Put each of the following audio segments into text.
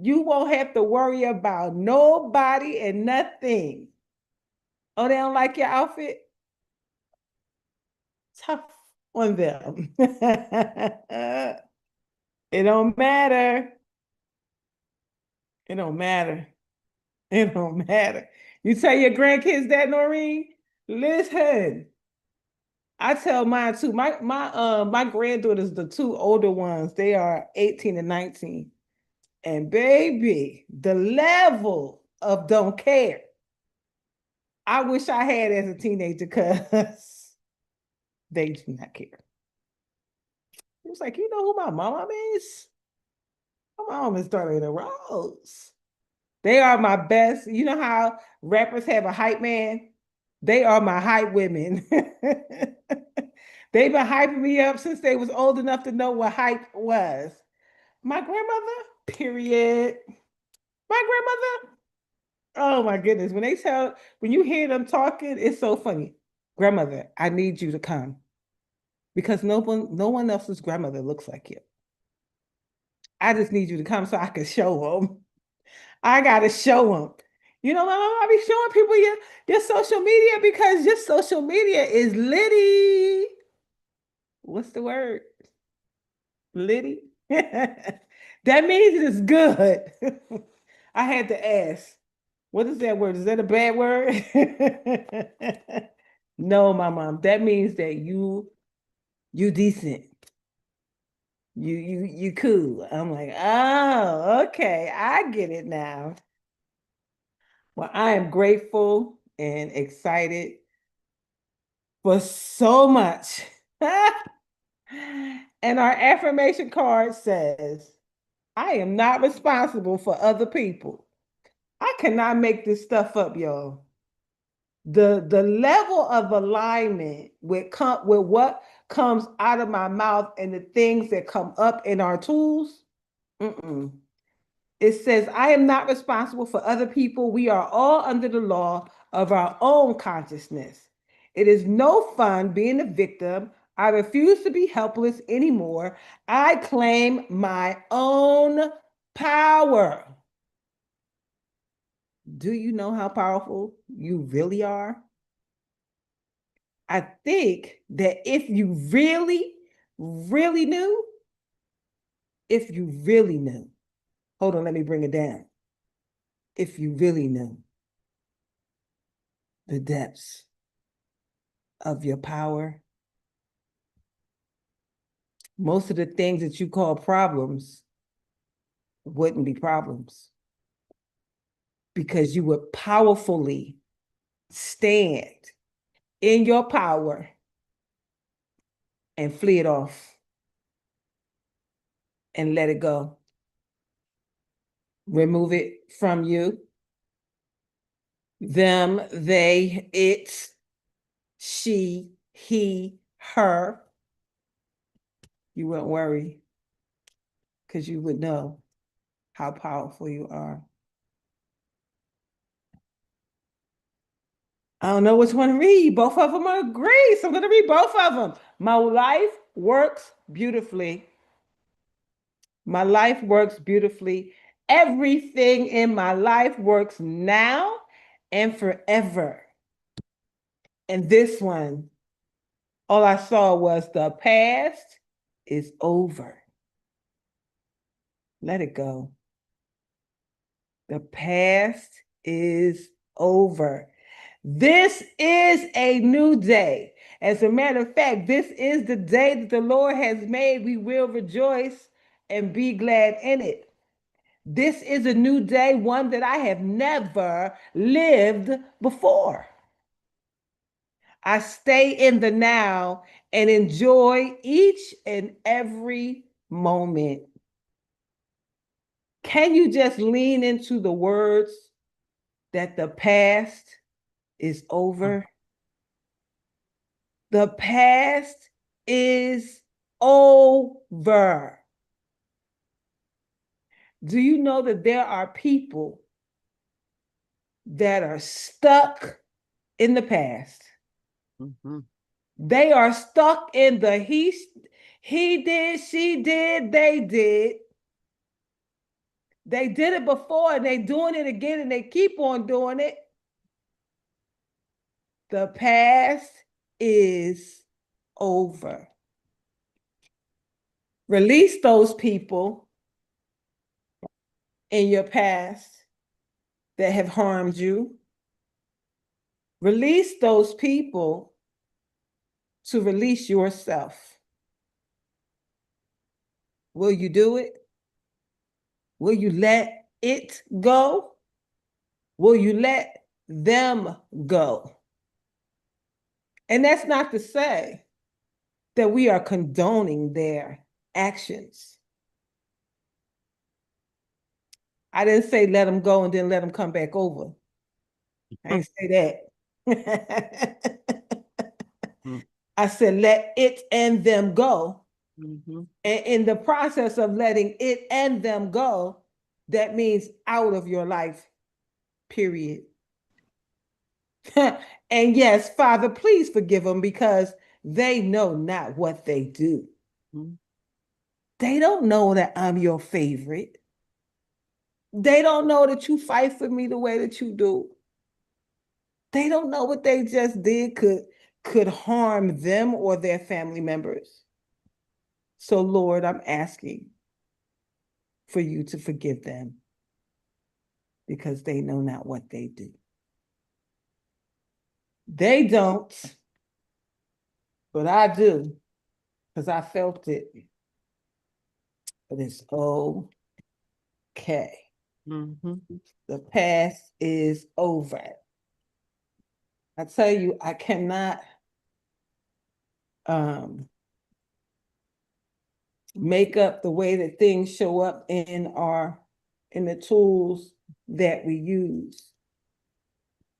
You won't have to worry about nobody and nothing. Oh, they don't like your outfit? Tough on them. It don't matter. It don't matter. It don't matter. You tell your grandkids that, Noreen? Listen, I tell mine too. My granddaughters, the two older ones, they are 18 and 19. And baby, the level of don't care. I wish I had as a teenager because they do not care. It was like, you know who my mom is? My mom is Darlaina Rose. They are my best. You know how rappers have a hype man? They are my hype women. They've been hyping me up since they was old enough to know what hype was. My grandmother, period. My grandmother, oh my goodness. When you hear them talking, it's so funny. Grandmother, I need you to come because no one else's grandmother looks like you. I just need you to come so I can show them. I gotta show them. You know, I be showing people your social media because your social media is litty. What's the word? Litty? That means it's good. I had to ask. What is that word? Is that a bad word? No, my mom. That means that you decent. You cool. I'm like, oh, okay. I get it now. Well, I am grateful and excited for so much. And our affirmation card says, I am not responsible for other people. I cannot make this stuff up, y'all. The level of alignment with what comes out of my mouth and the things that come up in our tools. Mm-mm. It says, I am not responsible for other people. We are all under the law of our own consciousness. It is no fun being a victim. I refuse to be helpless anymore. I claim my own power. Do you know how powerful you really are? I think that if you really, really knew, if you really knew, hold on, let me bring it down. If you really knew the depths of your power, most of the things that you call problems wouldn't be problems because you would powerfully stand in your power and flee it off and let it go. Remove it from you. Them, they, it, she, he, her. You wouldn't worry because you would know how powerful you are. I don't know which one to read. Both of them are great. So I'm going to read both of them. My life works beautifully. My life works beautifully. Everything in my life works now and forever. And this one, all I saw was the past is over. Let it go. The past is over. This is a new day. As a matter of fact, this is the day that the Lord has made. We will rejoice and be glad in it. This is a new day, one that I have never lived before. I stay in the now and enjoy each and every moment. Can you just lean into the words that the past is over? The past is over. Do you know that there are people that are stuck in the past? Mm-hmm. They are stuck in the he did, she did, they did. They did it before and they doing it again and they keep on doing it. The past is over. Release those people in your past that have harmed you. Release those people to release yourself. Will you do it? Will you let it go? Will you let them go? And that's not to say that we are condoning their actions. I didn't say let them go and then let them come back over. I didn't say that. I said let it and them go. And in the process of letting it and them go, that means out of your life, period. And yes, Father, please forgive them because they know not what they do. They don't know that I'm your favorite. They don't know that you fight for me the way that you do. They don't know what they just did could harm them or their family members. So, Lord, I'm asking for you to forgive them because they know not what they do. They don't, but I do because I felt it. But it's okay. The past is over. I tell you, I cannot make up the way that things show up in the tools that we use.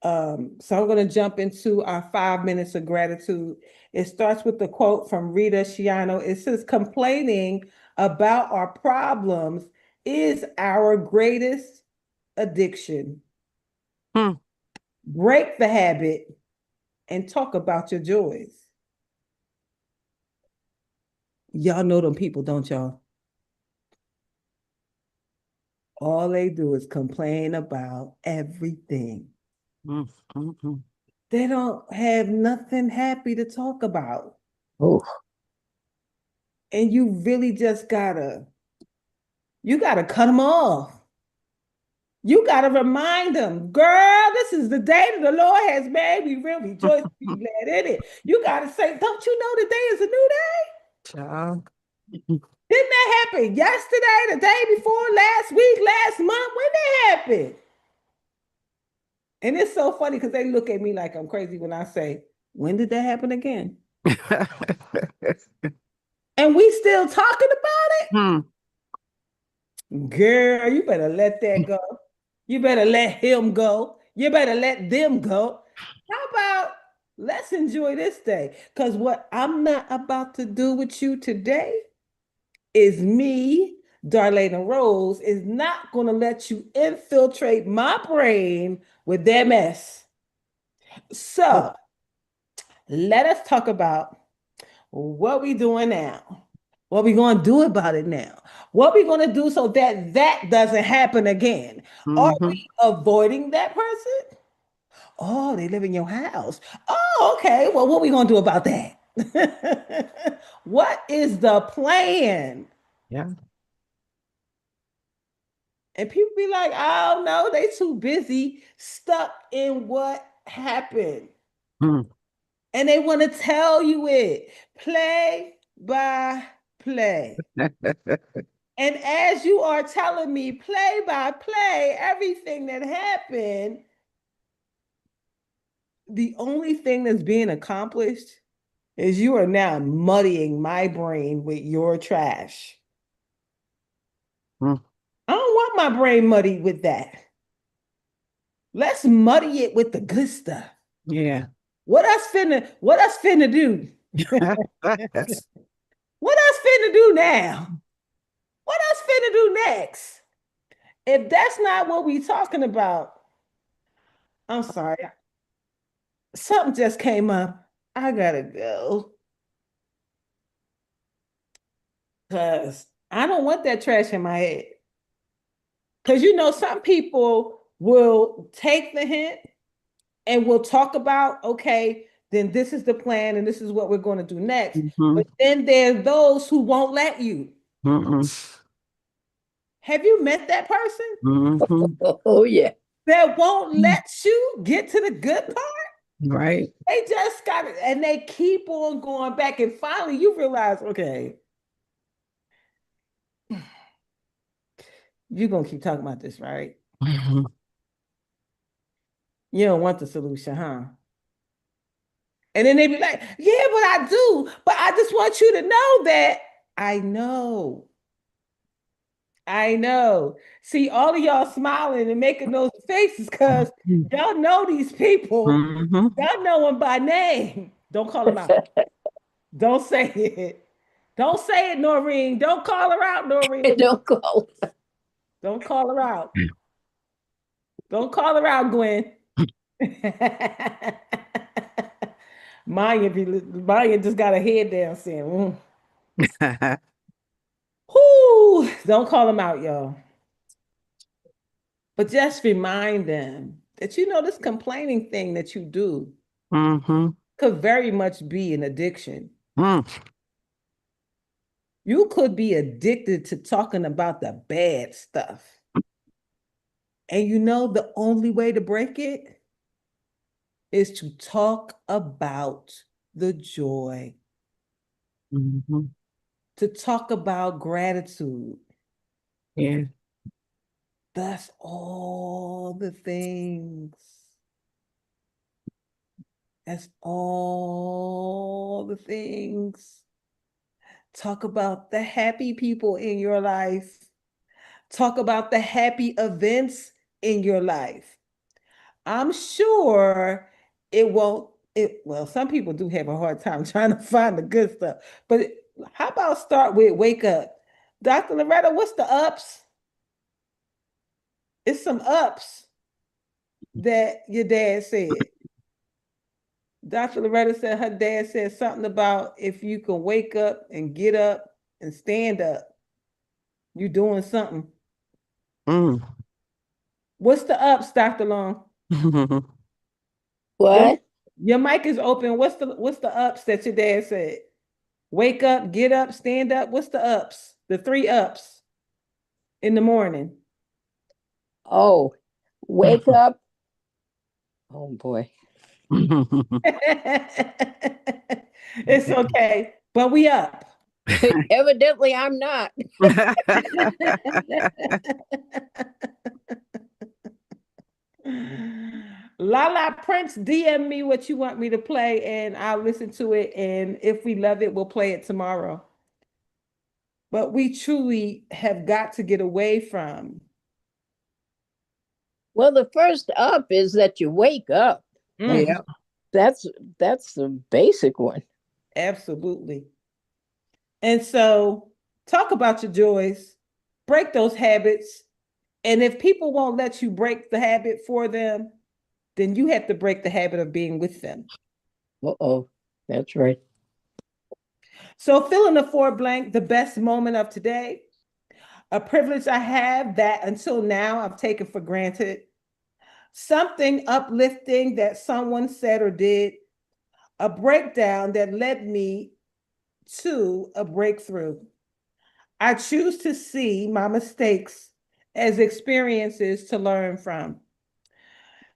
So I'm going to jump into our 5 minutes of gratitude. It starts with the quote from Rita Shiano. It says, complaining about our problems is our greatest addiction. Break the habit and talk about your joys. Y'all know them people, don't y'all? All they do is complain about everything. They don't have nothing happy to talk about. Oh. And you really just gotta cut them off. You gotta remind them, girl, this is the day that the Lord has made. We will rejoice and be glad in it. You gotta say, don't you know today is a new day? Child. Didn't that happen yesterday, the day before, last week, last month? When that happened? And it's so funny because they look at me like I'm crazy when I say, when did that happen again? And we still talking about it? Girl, you better let that go. You better let him go. You better let them go. How about let's enjoy this day? Because what I'm not about to do with you today is me, Darlaina Rose, is not going to let you infiltrate my brain with that mess. So let us talk about what we doing now. What we going to do about it now? What we going to do so that that doesn't happen again? Are we avoiding that person? Oh, they live in your house. Oh, okay. Well, what we going to do about that? What is the plan? Yeah. And people be like, I don't know, they too busy, stuck in what happened. And they want to tell you it play by play. And as you are telling me play by play, everything that happened, the only thing that's being accomplished is you are now muddying my brain with your trash. I don't want my brain muddied with that. Let's muddy it with the good stuff. Yeah. What else finna do? What else finna do now? What else finna do next? If that's not what we talking about, I'm sorry. Something just came up. I gotta go. Because I don't want that trash in my head. Because you know, some people will take the hint and we'll talk about, okay, then this is the plan and this is what we're going to do next. Mm-hmm. But then there's those who won't let you. Mm-mm. Have you met that person Mm-hmm. Oh, yeah. that won't let you get to the good part? Right. They just got it and they keep on going back. And finally, you realize, okay, you're going to keep talking about this, right? Mm-hmm. You don't want the solution, huh? And then they be like, yeah, but I do. But I just want you to know that I know. I know. See, all of y'all smiling and making those faces because y'all know these people. Mm-hmm. Y'all know them by name. Don't call them out. Don't say it. Don't say it, Noreen. Don't call her out, Noreen. Don't call. Don't call her out. Don't call her out, Gwen. Maya just got her head down saying, whoo, don't call them out, y'all. But just remind them that you know this complaining thing that you do Mm-hmm. could very much be an addiction. Mm. You could be addicted to talking about the bad stuff. And you know the only way to break it is to talk about the joy, Mm-hmm. to talk about gratitude. Yeah. That's all the things. That's all the things. Talk about the happy people in your life. Talk about the happy events in your life. I'm sure it won't, well, some people do have a hard time trying to find the good stuff. But how about start with wake up? Dr. Loretta, what's the ups? It's some ups that your dad said. Dr. Loretta said her dad said something about if you can wake up and get up and stand up, you're doing something. Mm. What's the ups, Dr. Long? Your, What? your mic is open. What's the ups that your dad said? Wake up, get up, stand up. What's the ups? The three ups in the morning. Oh, wake up. Oh, boy. It's okay, but we up. Evidently, I'm not. Lala Prince, DM me what you want me to play, and I'll listen to it. And if we love it, we'll play it tomorrow. But we truly have got to get away from. Well, the first up is that you wake up. Mm, Yeah. That's that's the basic one. absolutely. And so, talk about your joys, break those habits. And if people won't let you break the habit for them, then you have to break the habit of being with them. Uh-oh. That's right. So, fill in the four blank, the best moment of today, a privilege I have that until now I've taken for granted, something uplifting that someone said or did, a breakdown that led me to a breakthrough. I choose to see my mistakes as experiences to learn from.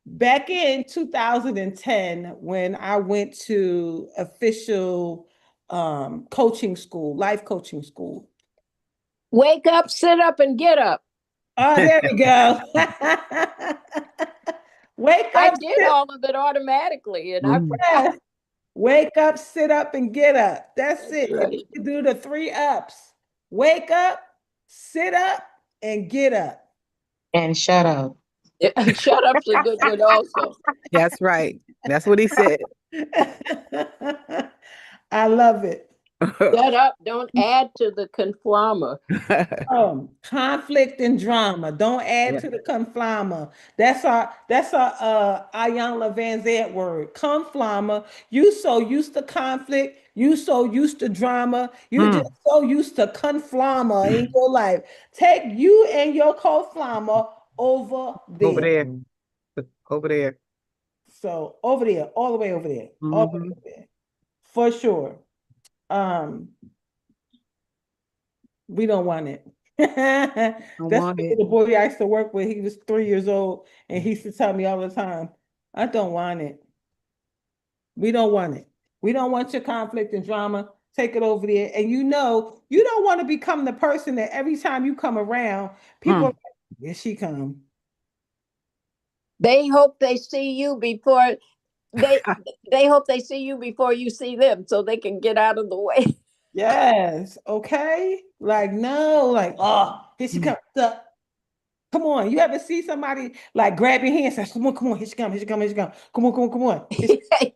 Back in 2010, when I went to official coaching school, life coaching school. Wake up, sit up, and get up. Oh, there we go. Wake I up, did sit, all of it automatically, and I Mm. forgot. yes. Wake up, sit up, and get up. That's That's it. If right. you can do the three ups, wake up, sit up, and get up. And shut up. Shut up's a good one, also. That's right. That's what he said. I love it. Shut up. Don't add to the conflama. Conflict and drama. Don't add Yeah. to the conflama. That's our Ayanla Van Zant word. Conflama. You so used to conflict. You so used to drama. You just Mm. so used to conflama in your life. Take you and your conflama over Over there. there. Over there. So over there, all the way over there, all the way Mm-hmm. over there, for sure. Um, we don't want it. I That's want it. the boy I used to work with. He was 3 years old, and he used to tell me all the time, "I don't want it. We don't want it. We don't want your conflict and drama. Take it over there." And you don't want to become the person that every time you come around, people are Mm. like, "Here she come." They hope they see you before they they hope they see you before you see them so they can get out of the way. Yes. Okay. Like no. Like here she Mm. comes. Come on. You ever see somebody like grab your hand and say, come on, here she come, here she come, here she come. Come on, come on, come on.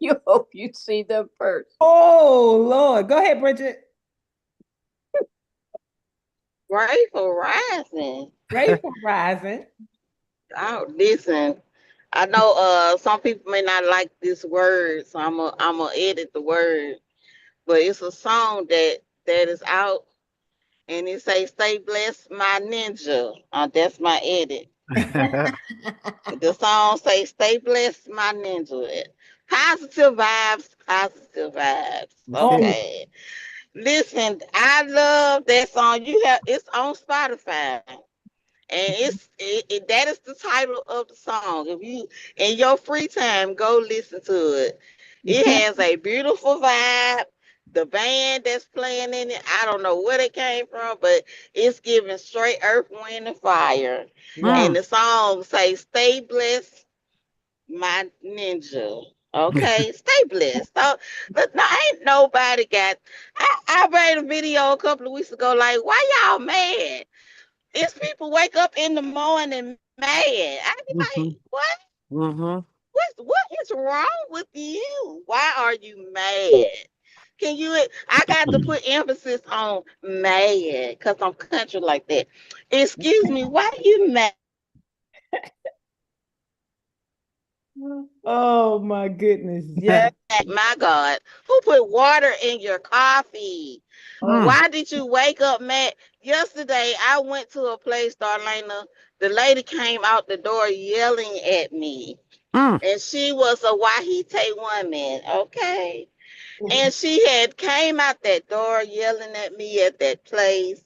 You hope you see them first. Oh Lord. Go ahead, Bridget. Grateful rising. Grateful rising. Oh, listen. I know some people may not like this word, so I'm gonna edit the word. But it's a song that is out and it say "Stay blessed, my ninja." That's my edit. The song say "Stay blessed, my ninja." Positive vibes, positive vibes. Oh, Okay. Listen, I love that song. It's on Spotify. And that is the title of the song. If you in your free time go listen to it. It has a beautiful vibe. The band that's playing in it, I don't know where it came from, but it's giving straight earth, wind, and fire. wow. And Mm. the song says, "Stay blessed, my ninja." Okay, stay blessed. So, but no, ain't nobody got. I made a video a couple of weeks ago. Like, why y'all mad? It's people wake up in the morning mad. I be like, Mm-hmm. Mm-hmm. what is wrong with you? Why are you mad? Can you? I got to put emphasis on mad because I'm country like that. Excuse me, why you mad? Oh my goodness. Yes. My God, who put water in your coffee? Oh. Mm. Why did you wake up mad? Yesterday, I went to a place, Darlaina. The lady came out the door yelling at me. Mm. And she was a Wahite woman, okay? And she had came out that door yelling at me at that place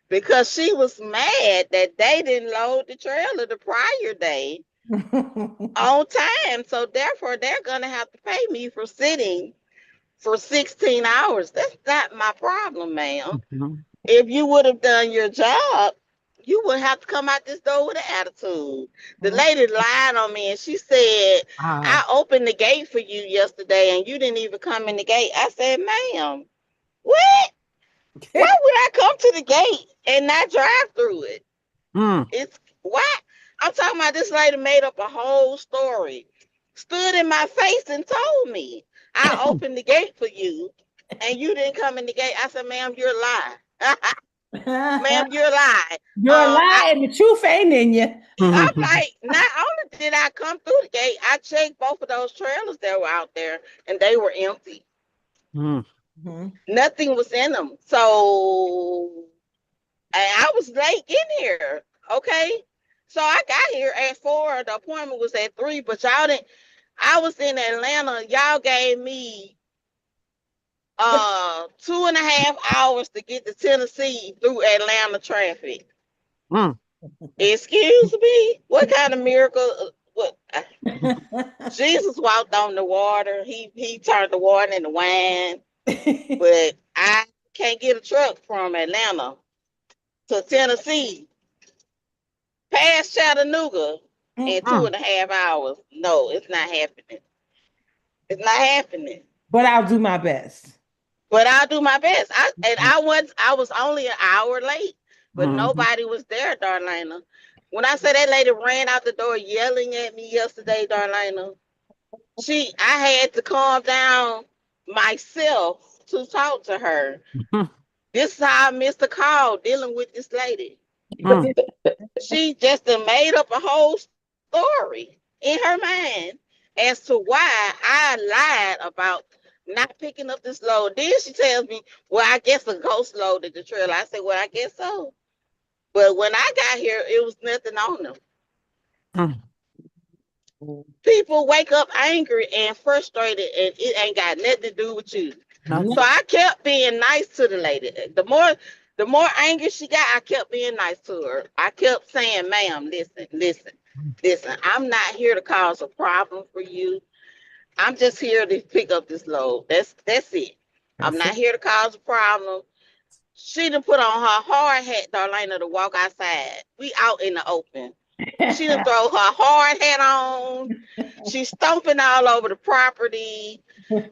because she was mad that they didn't load the trailer the prior day on time. So therefore, they're gonna have to pay me for sitting for 16 hours. That's not my problem, ma'am. Mm-hmm. If you would have done your job, you would have to come out this door with an attitude. The lady lied on me and she said, Wow. "I opened the gate for you yesterday and you didn't even come in the gate." I said, "Ma'am, what? Why would I come to the gate and not drive through it?" Mm. It's what? I'm talking about. This lady made up a whole story, stood in my face and told me, "I opened the gate for you and you didn't come in the gate." I said, "Ma'am, you're lying." "Ma'am, you're lying." You're a I, lie and the truth ain't in you. I'm Mm-hmm. like, not only did I come through the gate, I checked both of those trailers that were out there and they were empty. Mm. Mhm. Nothing was in them. So I was late in here. Okay. So I got here at 4. The appointment was at 3, but y'all didn't. I was in Atlanta. Y'all gave me 2.5 hours to get to Tennessee through Atlanta traffic. Mm. Excuse me? What kind of miracle? What? Jesus walked on the water. He turned the water into wine. But I can't get a truck from Atlanta to Tennessee past Chattanooga in two Mm. and a half hours. No, it's not happening. It's not happening. But I'll do my best. But I'll do my best. I was only an hour late, but Mm-hmm. nobody was there, Darlena. When I said that lady ran out the door yelling at me yesterday, Darlena, I had to calm down myself to talk to her. Mm. This is how I missed a call dealing with this lady. Mm. She just done made up a whole story in her mind as to why I lied about not picking up this load. Then she tells me, well, I guess a ghost loaded the trailer. I said, well, I guess so. But when I got here, it was nothing on them. Mm. People wake up angry and frustrated, and it ain't got nothing to do with you. Nothing. So I kept being nice to the lady. The more angry she got, I kept being nice to her. I kept saying, ma'am, listen, I'm not here to cause a problem for you. I'm just here to pick up this load. That's it. I'm That's not it. here to cause a problem. She done put on her hard hat, Darlaina, to walk outside. We out in the open. She done throw her hard hat on. She's stomping all over the property,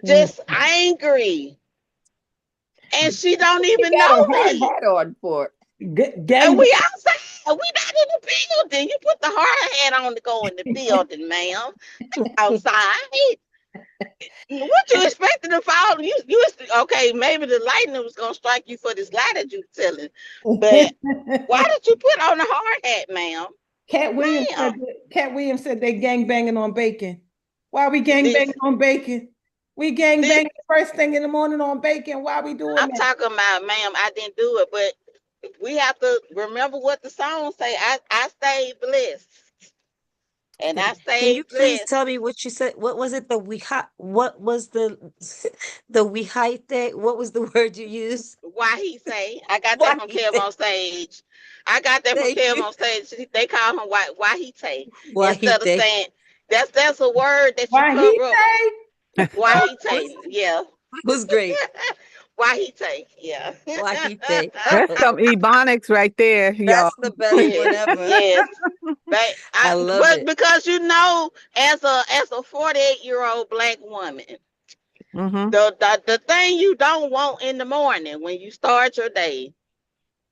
just angry. And she don't You even got know a hard me. hat on for And Gang. we outside. We not in the building. You put the hard hat on to go in the building, ma'am. Outside. What you expecting to fall? Okay, maybe the lightning was gonna strike you for this lie that you telling. But why did you put on the hard hat, ma'am? Ma'am. Cat Williams said they gang banging on bacon. Why we gang This, banging on bacon? We gang this, banging first thing in the morning on bacon. Why we doing I'm that? talking about, ma'am, I didn't do it, but we have to remember what the song say. I stayed blessed. And I Can you stayed please blessed. tell me what you said? What was it? What was the the wihite? What was the word you used? Why he say? I got that from Kev Wahite. on stage. I got that from Thank Kev you. on stage. They call him why he say instead of Wahite. saying that's a word that you Why he cover up. say? Why he Was take? Yeah. was great. Why he take? Yeah. Wahite. That's some ebonics right there, y'all. That's the best one Yes, ever. yes. I love But it. because as a 48-year-old black woman, Mm-hmm. the thing you don't want in the morning when you start your day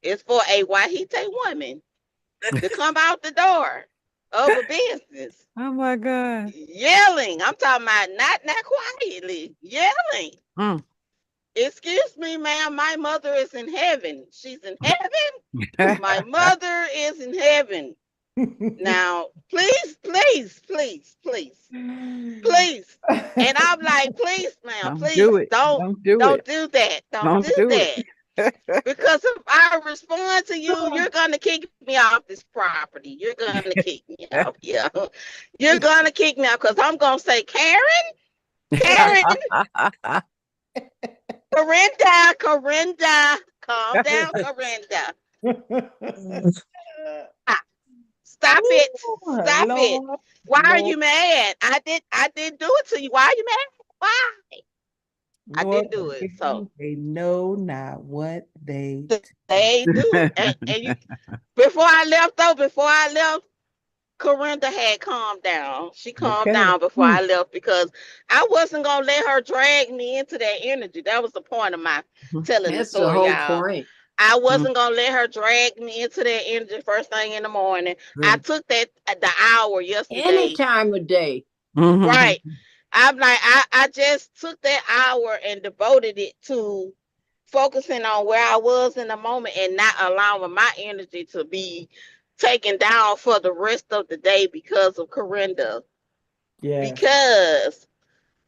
is for a Wahite woman to come out the door of a business Oh my God. yelling. I'm talking about not quietly, yelling. Mm. Excuse me, ma'am, my mother is in heaven. She's in heaven. My mother is in heaven. Now, please. And I'm like, please, ma'am, Don't do please it. don't Don't do it. don't do that. Don't Don't do do that. it. Because if I respond to you, you're gonna kick me off this property. You're gonna kick me out. Yeah. You're gonna kick me out because I'm gonna say, Karen, Corinda, calm down, Corinda. Stop it. Stop it. Lord, Why are Lord, you mad? I didn't do it to you. Why are you mad? Why? I Lord, didn't do it. forgive So me. They know not what they they do. And you before I left, Corinda had calmed down. She calmed Okay. down before I left because I wasn't gonna let her drag me into that energy. That was the point of my telling the that's the story, whole y'all. point. I wasn't gonna let her drag me into that energy first thing in the morning. I Good. took that the hour Any yesterday. time of day. Right. I'm like, I just took that hour and devoted it to focusing on where I was in the moment and not allowing my energy to be taken down for the rest of the day because of Corinda. Yes. Because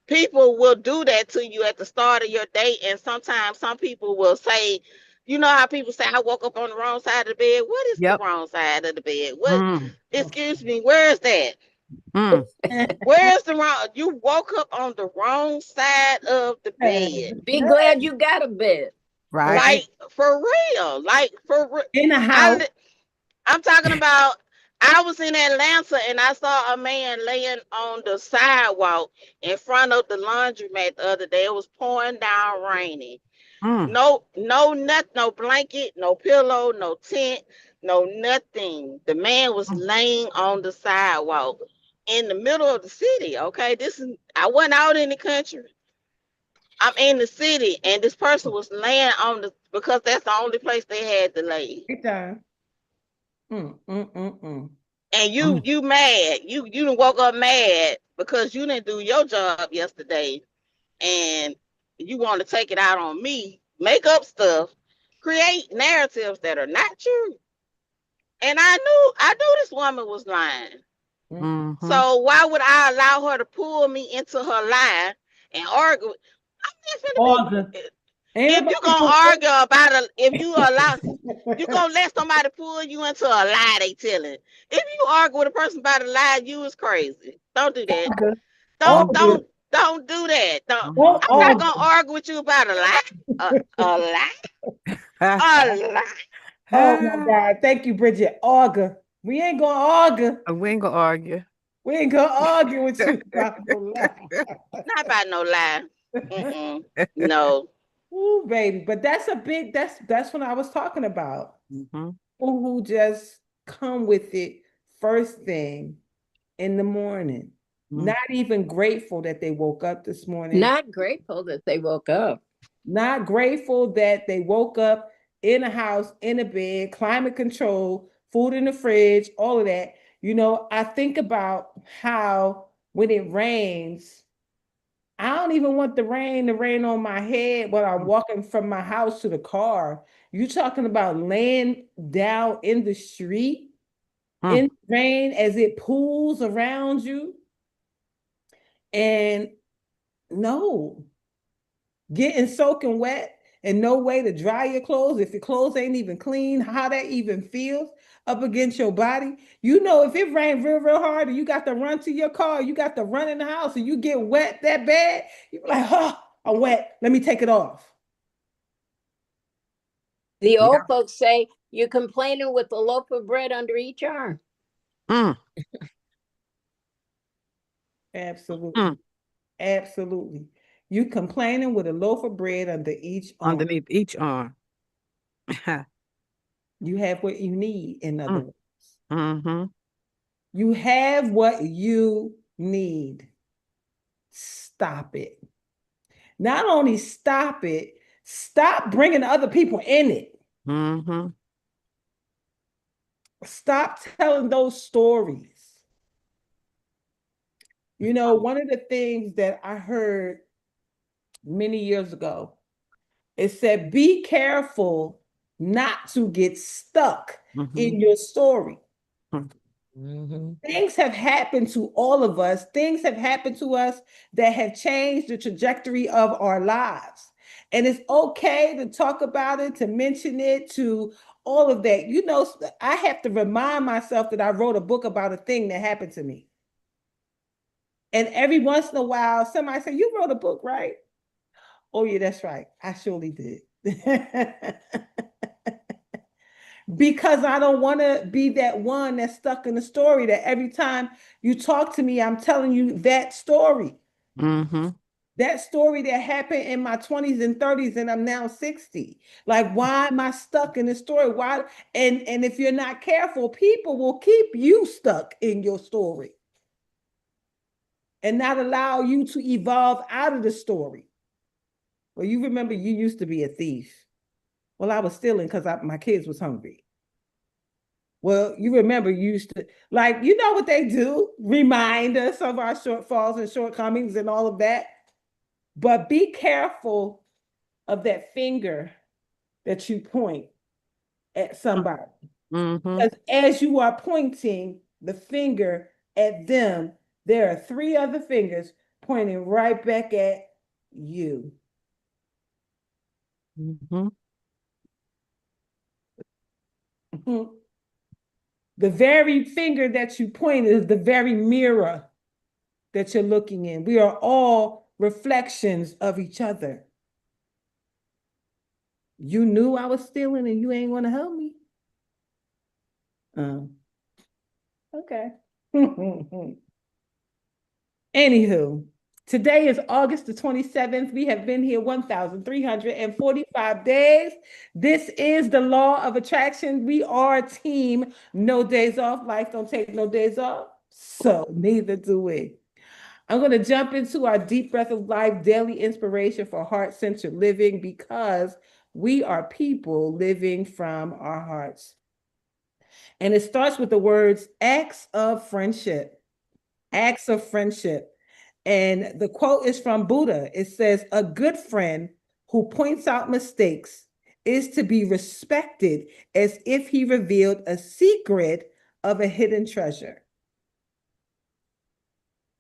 people will do that to you at the start of your day. And sometimes some people will say, you know how people say, I woke up on the wrong side of the bed. What is the Yep. wrong side of the bed? What, Mm. excuse me, where is that? Mm. Where's the wrong? You woke up on the wrong side of the bed. Be glad you got a bed. Right. Like for real. Like for real. In the house. I'm talking about I was in Atlanta and I saw a man laying on the sidewalk in front of the laundromat the other day. It was pouring down raining. Mm. No blanket, no pillow, no tent, no nothing. The man was laying on the sidewalk in the middle of the city. Okay, I went out in the country. I'm in the city, and this person was laying on because that's the only place they had to lay. Big time. Mm. And Mm. you mad. You done woke up mad because you didn't do your job yesterday. And you want to take it out on me, make up stuff, create narratives that are not true. And I knew this woman was lying. Mm-hmm. So why would I allow her to pull me into her lie and argue? I'm just August. finna be. Ain't If you nobody gonna argue about if you allow, you gonna gonna let somebody pull you into a lie they telling. If you argue with a person about a lie, you is crazy. Don't do that. August. Don't Mm-hmm. August. don't don't do that. Don't. Don't I'm not August. gonna argue with you about a lie. A lie. A lie. Oh my God. Thank you, Bridget. August. We ain't gonna argue. We ain't gonna argue. We ain't gonna argue with you about no Not about no lie. lie. Mm-mm. No. Ooh, baby. But that's a big, that's what I was talking about. Mm-hmm. People who just come with it first thing in the morning. Mm-hmm. Not even grateful that they woke up this morning. Not grateful that they woke up. Not grateful that they woke up in a house, in a bed, climate control, food in the fridge, all of that. You know, I think about how when it rains, I don't even want the rain to rain on my head when I'm walking from my house to the car. You talking about laying down in the street in the rain as it pools around you? And no, getting soaking wet and no way to dry your clothes. If your clothes ain't even clean, how that even feels up against your body. You know, if it rained real, real hard and you got to run to your car, you got to run in the house and you get wet that bad, you're like, oh, I'm wet. Let me take it off. The Yeah. old folks say you're complaining with a loaf of bread under each arm. Mm. Absolutely. Mm. Absolutely. You complaining with a loaf of bread under each arm. Underneath each arm. You have what you need, in other words. Mm-hmm. You have what you need. Stop it. Not only stop it, stop bringing other people in it. Mm-hmm. Stop telling those stories. You know, one of the things that I heard many years ago, it said, be careful not to get stuck Mm-hmm. in your story. Mm-hmm. Things have happened to all of us. Things have happened to us that have changed the trajectory of our lives. And it's okay to talk about it, to mention it, to all of that. You know, I have to remind myself that I wrote a book about a thing that happened to me. And every once in a while, somebody say, you wrote a book, right? Oh, yeah, that's right. I surely did. Because I don't want to be that one that's stuck in the story that every time you talk to me, I'm telling you that story. Mm-hmm. That story that happened in my 20s and 30s, and I'm now 60. Like, why am I stuck in this story? Why? And if you're not careful, people will keep you stuck in your story and not allow you to evolve out of the story. Well, you remember you used to be a thief. Well, I was stealing because my kids was hungry. Well, you remember you used to, like, you know what they do? Remind us of our shortfalls and shortcomings and all of that. But be careful of that finger that you point at somebody. Mm-hmm. Because as you are pointing the finger at them, there are three other fingers pointing right back at you. Mm-hmm. The very finger that you point is the very mirror that you're looking in. We are all reflections of each other. You knew I was stealing and you ain't want to help me. Okay. Anywho, today is August the 27th. We have been here 1,345 days. This is the law of attraction. We are a team. No days off. Life don't take no days off. So neither do we. I'm going to jump into our deep breath of life daily inspiration for heart-centered living because we are people living from our hearts. And it starts with the words acts of friendship. Acts of friendship. And the quote is from Buddha. It says, "A good friend who points out mistakes is to be respected as if he revealed a secret of a hidden treasure."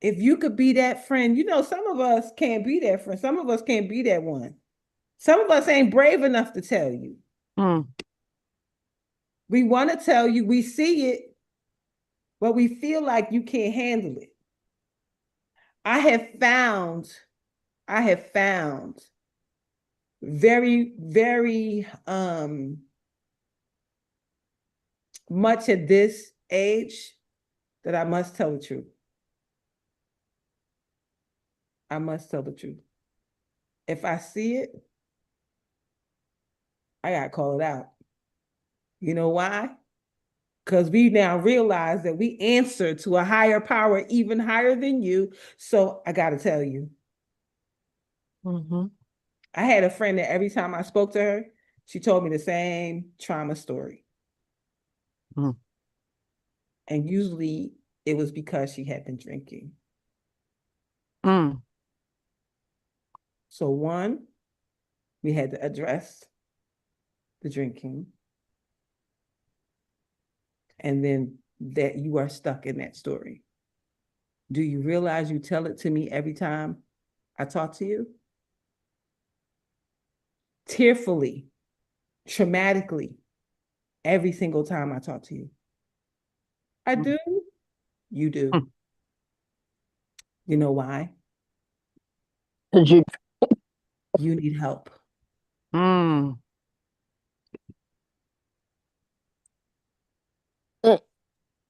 If you could be that friend, some of us can't be that friend. Some of us can't be that one. Some of us ain't brave enough to tell you. Mm. We want to tell you, we see it, but we feel like you can't handle it. I have found very, very much at this age that I must tell the truth. I must tell the truth. If I see it, I gotta call it out. You know why? Because we now realize that we answer to a higher power, even higher than you. So I gotta tell you. Mm-hmm. I had a friend that every time I spoke to her, she told me the same trauma story. Mm. And usually it was because she had been drinking. Mm. So one, we had to address the drinking. And then that you are stuck in that story. Do you realize you tell it to me every time I talk to you? Tearfully, traumatically, every single time I talk to you. I do. You do. Mm. You know why? Did you? You need help. Mm. Mm.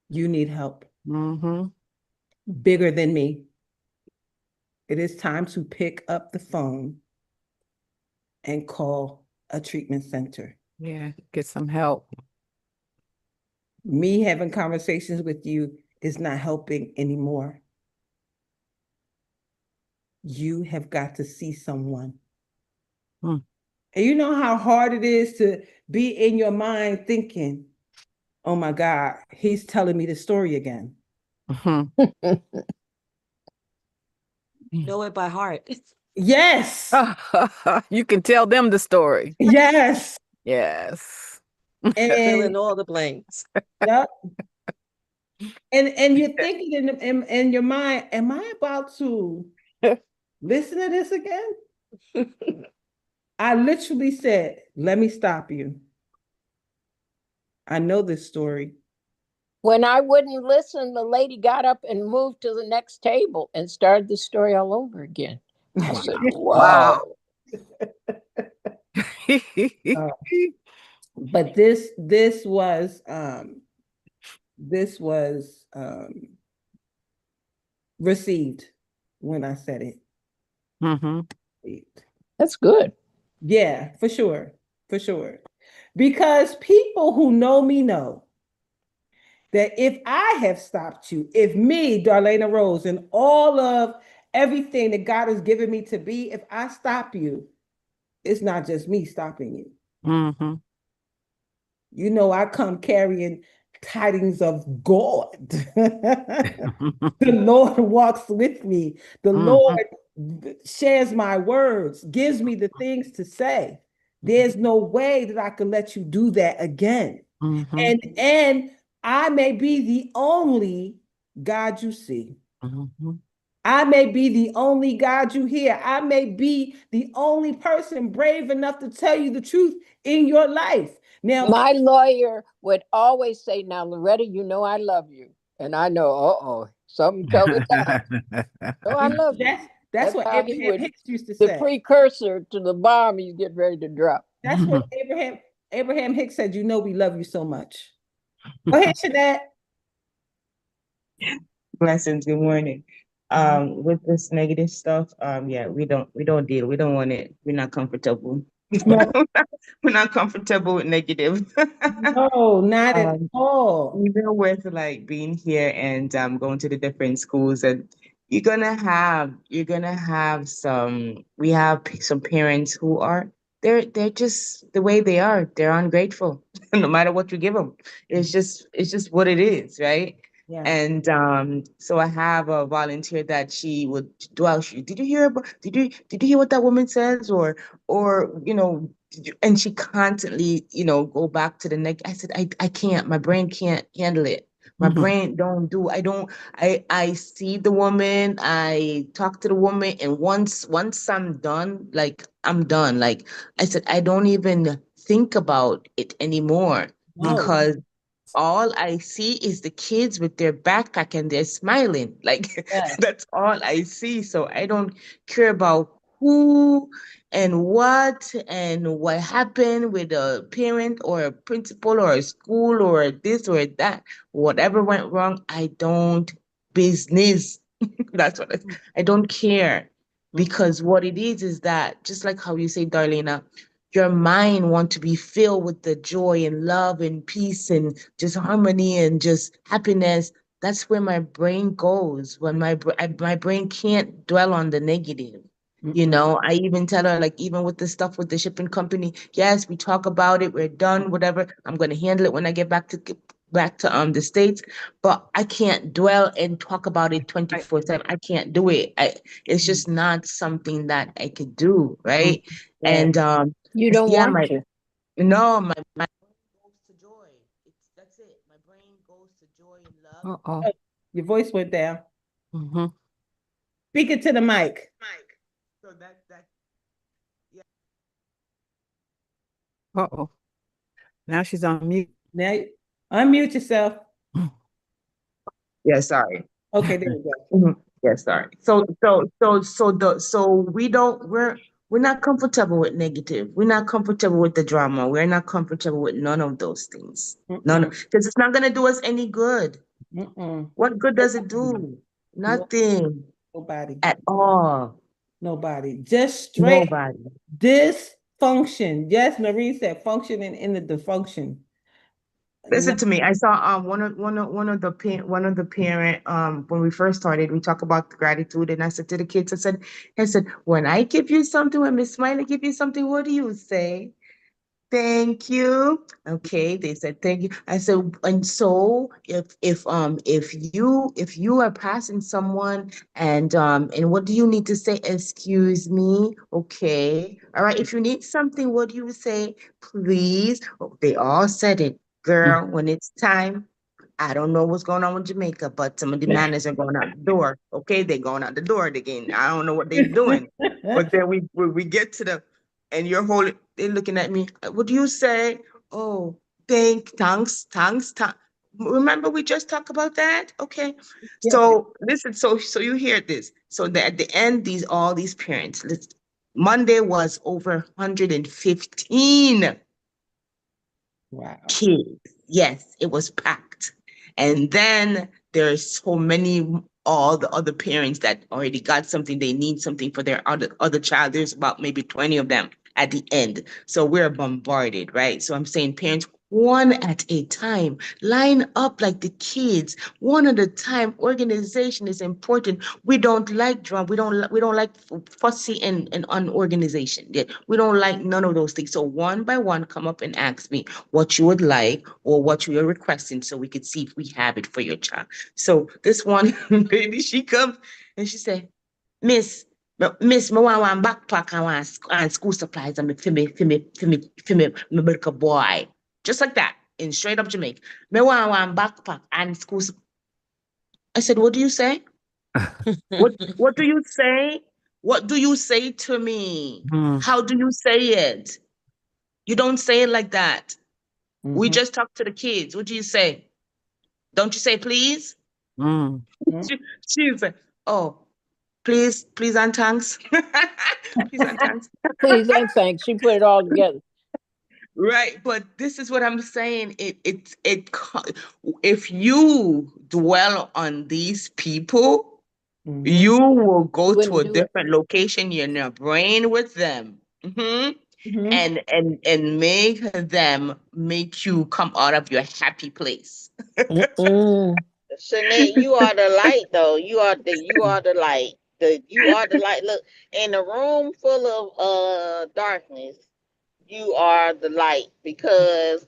You need help. Mm-hmm. Bigger than me. It is time to pick up the phone and call a treatment center. Yeah, get some help. Me having conversations with you is not helping anymore. You have got to see someone. Mm. And you know how hard it is to be in your mind thinking, oh my God, he's telling me the story again. Mm-hmm. Know it by heart. Yes. You can tell them the story. Yes. Yes. Fill And in all the blanks. yep. And you're thinking in your mind, am I about to listen to this again? I literally said, let me stop you. I know this story. When I wouldn't listen, the lady got up and moved to the next table and started the story all over again. I said, Wow. "Whoa!" Uh, but this was received when I said it. Mm-hmm. That's good. Yeah, for sure. For sure. Because people who know me know that if I have stopped you, if me, Darlaina Rose, and all of everything that God has given me to be, if I stop you, it's not just me stopping you. Mm-hmm. You know, I come carrying tidings of God. The Lord walks with me. The Mm-hmm. Lord shares my words, gives me the things to say. There's no way that I can let you do that again. Mm-hmm. And I may be the only God you see. Mm-hmm. I may be the only God you hear. I may be the only person brave enough to tell you the truth in your life. Now, My lawyer would always say, "Now, Loretta, you know I love you," and I know, something coming down. No, I love you. that's That's what how he Abraham would. Hicks used to The say. precursor to the bomb he's getting ready to drop. That's what Abraham Hicks said. You know, we love you so much. Go ahead, Shanette. Blessings. Good morning. With this negative stuff, yeah, we don't deal. We don't want it. We're not comfortable. No, We're not comfortable with negative. no, not at um, all. Even with like being here and going to the different schools, and you're gonna have some. We have some parents who are they're just the way they are. They're ungrateful, no matter what you give them. It's just what it is, right? Yeah. And so I have a volunteer that she would dwell. Did you hear about, did you hear what that woman says? Or and she constantly, go back to the neck. I said, I can't, my brain can't handle it. My Mhm. brain I don't, I see the woman, I talk to the woman, and once I'm done, like I'm done. Like I said, I don't even think about it anymore No. Mhm. because all I see is the kids with their backpack and they're smiling. Like Yes. that's all I see. So I don't care about who and what happened with a parent or a principal or a school or this or that. Whatever went wrong, I don't business. That's what I don't care. Mm-mm. Because what it is that just like how you say, Darlena, your mind want to be filled with the joy and love and peace and just harmony and just happiness. That's where my brain goes when my brain can't dwell on the negative. Mm-mm. I even tell her, like, even with the stuff with the shipping company, yes, we talk about it, we're done, whatever. I'm gonna handle it when I get back to the States, but I can't dwell and talk about it Right. 24/7. I can't do it. It's Mm. just not something that I could do, Mhm. right? Yes. And You don't yeah, want my to. no, my brain goes to joy. That's it. My brain goes to joy and love. Uh-oh. Oh, your voice went down. Mhm. Speak it to the mic. Mike. So that yeah. Uh-oh. Now she's on mute. Now, unmute yourself. Yeah, sorry. Okay, there we go. Yeah, sorry. So we're not comfortable with negative. We're not comfortable with the drama. We're not comfortable with none of those things. None, Mm-mm. because it's not gonna do us any good. Mm-mm. What good does it Nobody. do? No, Nothing nobody. at all. Nobody. Just straight Nobody. dysfunction. Yes, Marie said functioning in the dysfunction. No, Listen to me. I saw one of the parent when we first started, we talk about gratitude, and I said to the kids, I said, when I give you something, when Miss Smiley give you something, what do you say? Thank you. Okay, they said thank you. I said, and so if you are passing someone and what do you need to say? Excuse me. Okay. All right. If you need something, what do you say? Please. Oh, they all said it. Mhm. Girl, when it's time, I don't know what's going on with Jamaica, but some of the manners are going out the door. Okay, they're going out the door again. I don't know what they're doing. But then we get to and you're holding, they're looking at me. What do you say? Oh, thanks. Remember we just talked about that? Okay. yes. So listen, so you hear this. So that at the end, all these parents, Monday was over 115 Wow. kids. Yes, it was packed. And then there's so many, all the other parents that already got something, they need something for their other child. There's about maybe 20 of them at the end. So we're bombarded, right? So I'm saying parents, one at a time, line up like the kids, one at a time. Organization is important. We don't like drama. We don't like fussy and unorganization. Yeah, we don't like none of those things. So one by one, come up and ask me what you would like or what you are requesting so we could see if we have it for your child. So this one lady, she comes and she said, Miss, me want one backpack and school supplies and for me little boy. Just like that, in straight up Jamaica. Me want one backpack and I said, what do you say? What do you say? What do you say to me? Mhm. How do you say it? You don't say it like that. We Mm-hmm. just talk to the kids. What do you say? Don't you say please? Mm. She, she's like, oh, please and thanks. Please and thanks. Please and thanks. She put it all together. Right, but this is what I'm saying. If you dwell on these people, Mm-hmm. you will go to Wouldn't a do it. different location in your brain with them. Mm-hmm. And make you come out of your happy place. Mm-mm. Shanae, you are the light though. You are the light. You are the light. Look, in a room full of darkness, you are the light because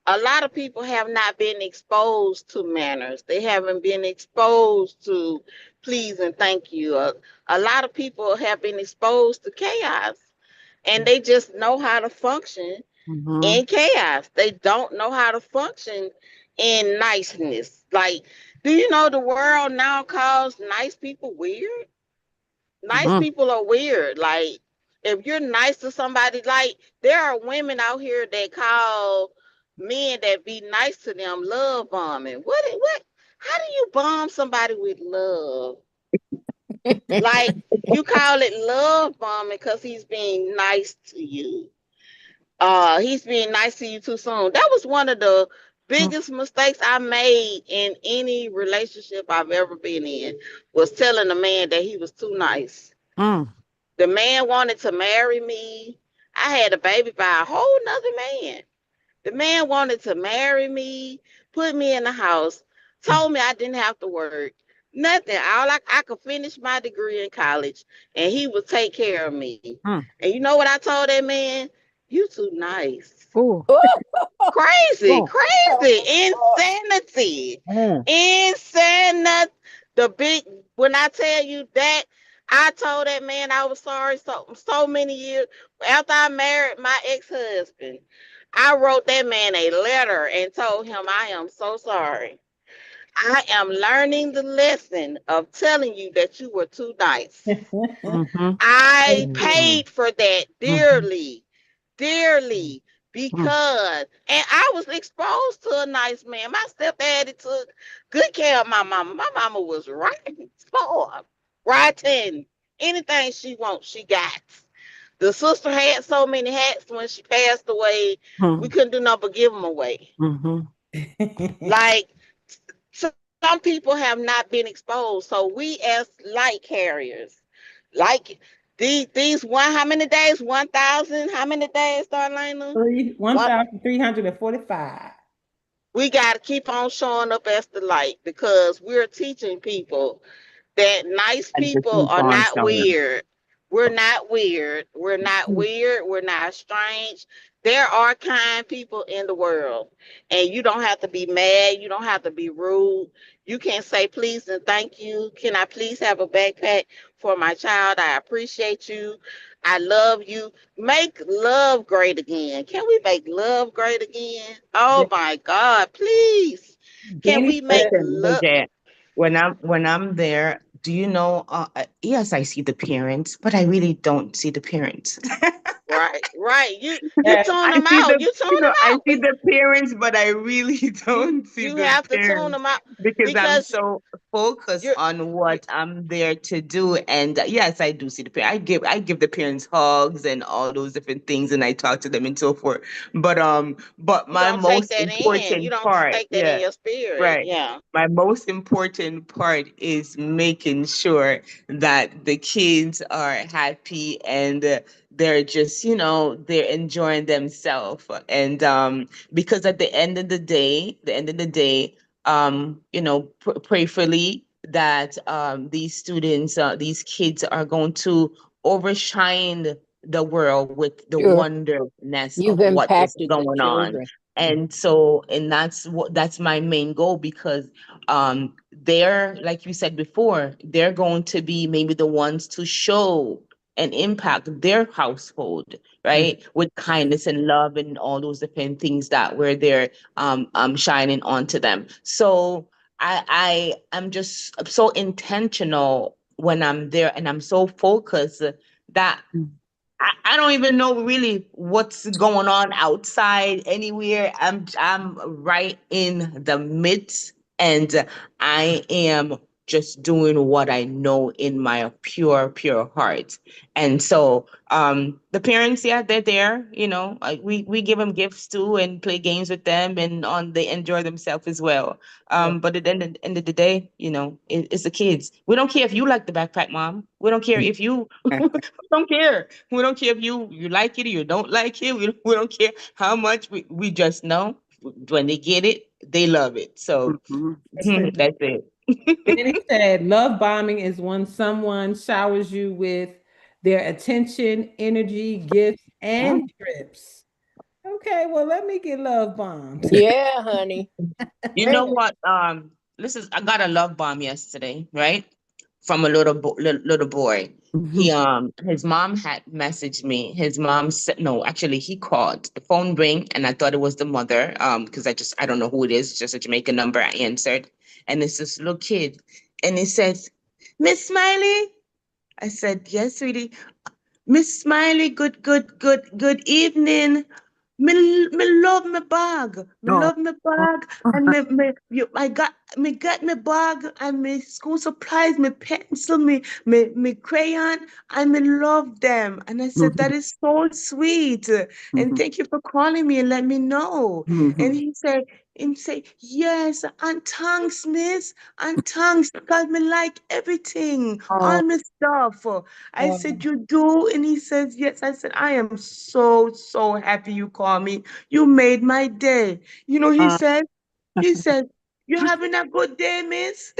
a lot of people have not been exposed to manners. They haven't been exposed to please and thank you. A lot of people have been exposed to chaos, and they just know how to function Mm-hmm. in chaos. They don't know how to function in niceness. Like, do you know the world now calls nice people weird? Nice Mm-hmm. people are weird. Like, if you're nice to somebody, like, there are women out here that call men that be nice to them love bombing. What how do you bomb somebody with love? Like, you call it love bombing because he's being nice to you. He's being nice to you too soon. That was one of the biggest mistakes I made in any relationship I've ever been in, was telling a man that he was too nice. Mm. The man wanted to marry me. I had a baby by a whole nother man. The man wanted to marry me, put me in the house, told me I didn't have to work. Nothing. All I could finish my degree in college and he would take care of me. Mm. And you know what I told that man? You too nice. Oh. Crazy, Oh. crazy, insanity, Mm. insanity. The big, when I tell you that, I told that man I was sorry so many years after I married my ex-husband. I wrote that man a letter and told him I am so sorry. I am learning the lesson of telling you that you were too nice. Mm-hmm. I Mm. paid for that Mm-hmm. dearly, dearly, Mm. because, and I was exposed to a nice man. My stepdaddy took good care of my mama. My mama was right, spoiled, rotten. Anything she wants, she got. The sister had so many hats when she passed away, we Mm. couldn't do nothing but give them away. Mm-hmm. Like, some people have not been exposed. So we as light carriers, like these one, how many days? 1,000, how many days, Darlena? One. 1,345. We got to keep on showing up as the light, because we're teaching people that nice And to people keep are on not showing. weird. We're not weird. We're not weird. We're not strange. There are kind people in the world, and you don't have to be mad. You don't have to be rude. You can say please and thank you. Can I please have a backpack for my child? I appreciate you. I love you. Make love great again. Can we make love great again? Oh my God, please. Can Danny we make said, Listen, love? Bridget, when I'm there, do you know? Yes, I see the parents, but I really don't see the parents. Right, right. You yes, tune I them see out. You tune them I out. see the parents, but I really You don't see you the have to tune parents them out, because I'm because so focused you're on you, what I'm there to do. And yes, I do see the parents. I give the parents hugs and all those different things, and I talk to them and so forth. But you my don't take most that in. You important don't part, take that in yeah, your spirit. right. Yeah. My most important part is making sure that the kids are happy and they're just, they're enjoying themselves. And because at the end of the day, prayerfully that these students, these kids are going to overshine the world with the Sure. wonderness You've of what is impacted the going on. children. And that's my main goal, because they're, like you said before, they're going to be maybe the ones to show and impact their household, right, with kindness and love and all those different things that were there, shining onto them. So I'm just so intentional when I'm there, and I'm so focused that I don't even know really what's going on outside anywhere. I'm right in the midst, and I am just doing what I know in my pure heart. And so the parents, yeah, they're there, we give them gifts too and play games with them, and they enjoy themselves as well. yeah. But at the end of the day, it's the kids. We don't care if you like the backpack, mom. We don't care if you we don't care. We don't care if you like it or you don't like it. We don't care how much. We just know when they get it, they love it. So Mm-hmm. that's it. Danny said, love bombing is when someone showers you with their attention, energy, gifts, and trips. Okay, well, let me get love bombed. Yeah, honey. You Bring know it. what? Listen, I got a love bomb yesterday, right? From a little boy. Mhm. His mom had messaged me. His mom said no, actually he called. The phone rang and I thought it was the mother. Because I don't know who it is, it's just a Jamaican number. I answered. And it's this little kid. And it says, Miss Smiley. I said, yes, sweetie. Miss Smiley, good evening. Me love my bag. Me Oh. love my bag. And I got my bag and my school supplies, my pencil, me crayon, and me love them. And I said, that Mhm. is so sweet. And Mhm. thank you for calling me and let me know. And Mhm. he said, yes, and thanks, miss. And thanks, because me like everything, Oh. all my stuff. I Oh, said, you do? And he says, yes. I said, I am so, so happy you called me. You made my day. You know, Uh, he said, you having a good day, miss?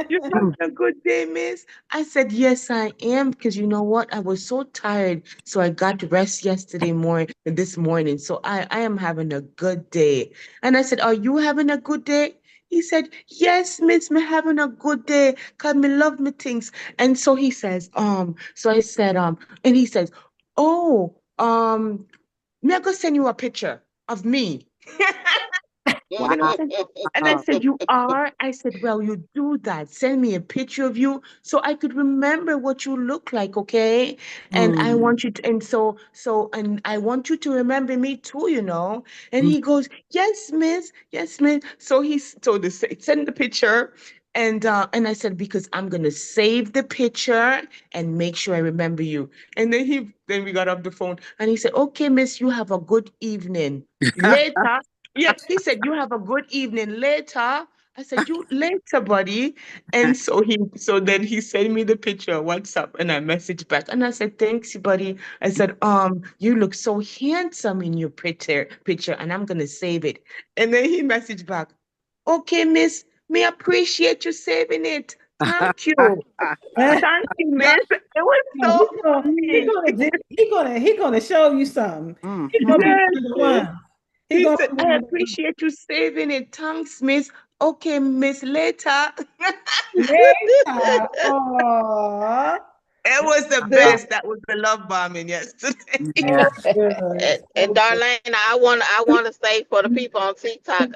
You having a good day, miss? I said, yes, I am. Because you know what? I was so tired. So I got to rest this morning. So I am having a good day. And I said, are you having a good day? He said, yes, miss, me having a good day. Cause me love me things. And so he says, so I said, and he says, oh, me I go send you a picture of me. And I wow. said, you are? I said, well, you do that. Send me a picture of you so I could remember what you look like, okay? And I Mm. want you to, and I want you to remember me too, you know? And he goes, yes, miss, yes, miss. So send the picture. And I said, because I'm gonna save the picture and make sure I remember you. And then we got off the phone and he said, okay, miss, you have a good evening. Later, yeah, he said, you have a good evening later. I said, you later, buddy. And so then he sent me the picture on WhatsApp and I messaged back and I said, thanks, buddy. I said, you look so handsome in your picture and I'm gonna save it. And then he messaged back, okay, miss, me appreciate you saving it. Thank you. Thank you, miss. It was no, so funny. he gonna show you something. He gonna be Mhm. one of the Yes. ones. He He gonna said, be I one of the ones. appreciate you saving it. Thanks, miss. Okay, miss, later. Later. Aww. It was the Wow. best. That was the love bombing yesterday. Yeah. So good. And So good. Darlene, I want to say for the people on TikTok,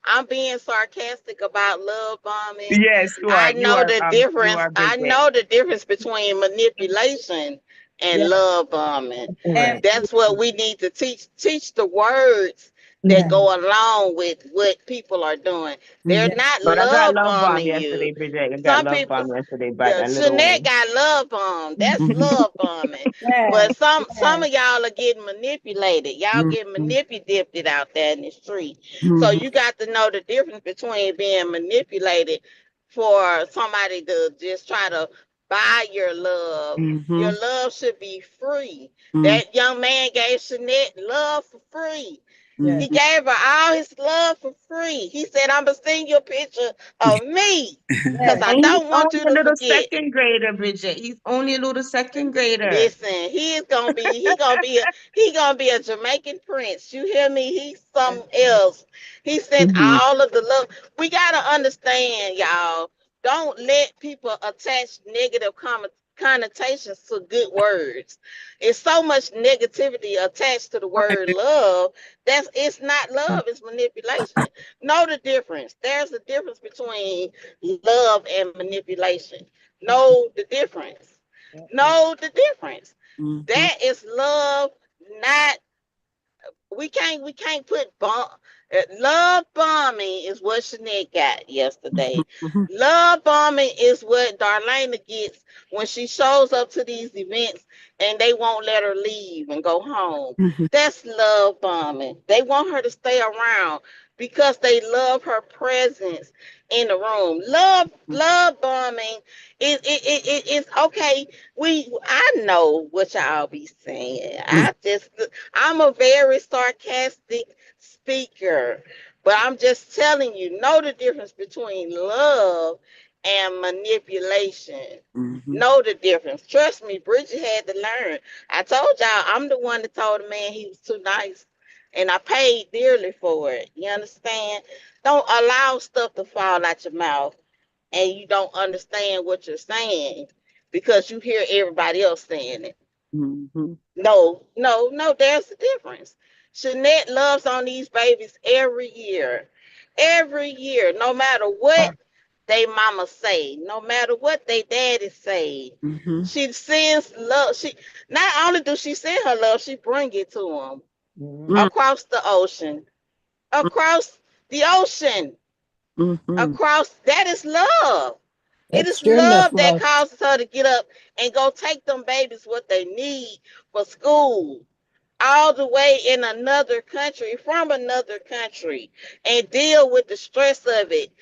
I'm being sarcastic about love bombing. Yes, you are. I You know are. the You difference. are I Bridget. know the difference between manipulation and Yeah. love bombing. Right. That's what Absolutely. we need to teach the words that Yeah. go along with what people are doing. They're Yeah. Mhm. not But I got love love bomb bombing you. yesterday, Bridget. I got Some love people, bomb yesterday by the that little Jeanette one. got love bombed. That's Mhm. love bombing. Yes. But some Yes. of y'all are getting manipulated. Y'all Mhm. get manipulated out there in the street. So Mhm. you got to know the difference between being manipulated for somebody to just try to buy your love. Your Mhm. love should be free. Mhm. That young man gave Jeanette love for free. Yes. He Mhm. gave her all his love for free. He said, I'm going to send you a picture of me because Yes. I And he's don't want only you a to little forget. second grader, Bridget. He's only a little second grader. Listen, he gonna be a Jamaican prince. You hear me? He's something else. He sent Mhm. all of the love. We gotta understand, y'all. Don't let people attach negative connotations to good words. It's so much negativity attached to the word love. It's not love, it's manipulation. Know the difference. There's a difference between love and manipulation. Know the difference. Know the difference. Mhm. That is love, not we can't put love bombing is what Shanae got yesterday. Mhm. Love bombing is what Darlena gets when she shows up to these events and they won't let her leave and go home. Mhm. That's love bombing. They want her to stay around because they love her presence in the room. Love bombing is okay. I know what y'all be saying. I'm a very sarcastic speaker, but I'm just telling you, know the difference between love and manipulation. Mm-hmm. Know the difference. Trust me, Bridget had to learn. I told y'all I'm the one that told the man he was too nice. And I paid dearly for it. You understand? Don't allow stuff to fall out your mouth and you don't understand what you're saying because you hear everybody else saying it. Mm-hmm. No, no, no, there's a difference. Jeanette loves on these babies every year. Every year, no matter what they mama say, no matter what they daddy say. Mm-hmm. She sends love. She not only do she send her love, she bring it to them Mhm. across the ocean, across the ocean, Mm-hmm. across. That is love. It That's is sure enough love that love. causes her to get up and go take them babies what they need for school, all the way in another country, from another country, and deal with the stress of it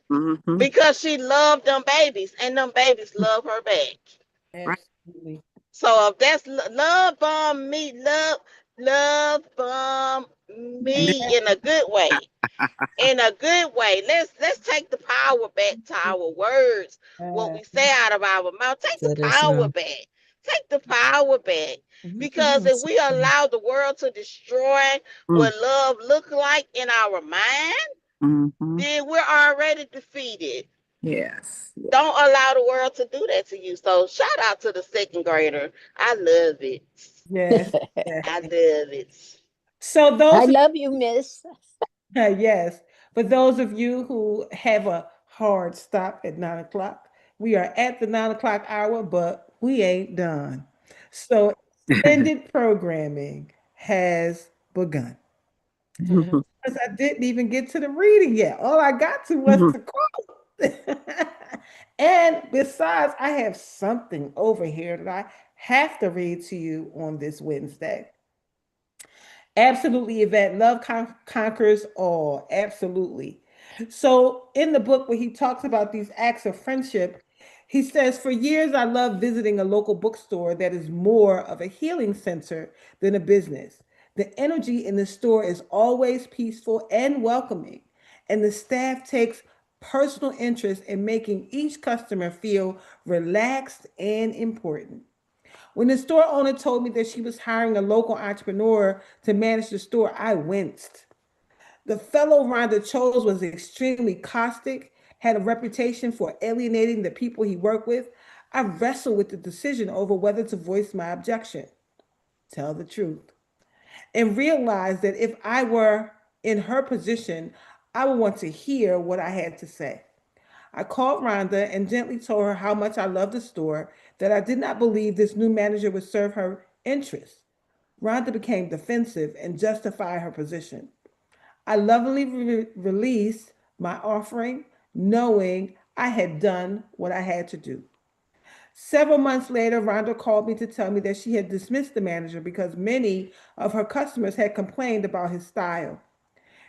Mm-hmm. because she loved them babies and them babies love her back. Right. Absolutely. So if that's love bomb me, love bomb And me in a good way. In a good way. Let's take the power back to our words. What we say out of our mouth. Take the Let us power know. back. Take the power back. Because Mhm. if we allow the world to destroy mm, what love look like in our mind, mm-hmm. then we're already defeated. Yes. Yeah. Don't allow the world to do that to you. So shout out to the second grader. I love it. Yes. Yes. I love it. So I those, love you, miss. yes, for those of you who have a hard stop at 9 o'clock, we are at the 9 o'clock hour, but we ain't done. So extended programming has begun. Mhm. Because I didn't even get to the reading yet. All I got to was Mhm. the quote. And besides, I have something over here that I have to read to you on this Wednesday. Absolutely, Yvette. Love conquers all. Absolutely. So, in the book, where he talks about these acts of friendship, he says, for years, I loved visiting a local bookstore that is more of a healing center than a business. The energy in the store is always peaceful and welcoming, and the staff takes personal interest in making each customer feel relaxed and important. When the store owner told me that she was hiring a local entrepreneur to manage the store, I winced. The fellow Rhonda chose was extremely caustic, had a reputation for alienating the people he worked with. I wrestled with the decision over whether to voice my objection, tell the truth, and realized that if I were in her position, I would want to hear what I had to say. I called Rhonda and gently told her how much I loved the store, that I did not believe this new manager would serve her interests. Rhonda became defensive and justified her position. I lovingly released my offering, knowing I had done what I had to do. Several months later, Rhonda called me to tell me that she had dismissed the manager because many of her customers had complained about his style.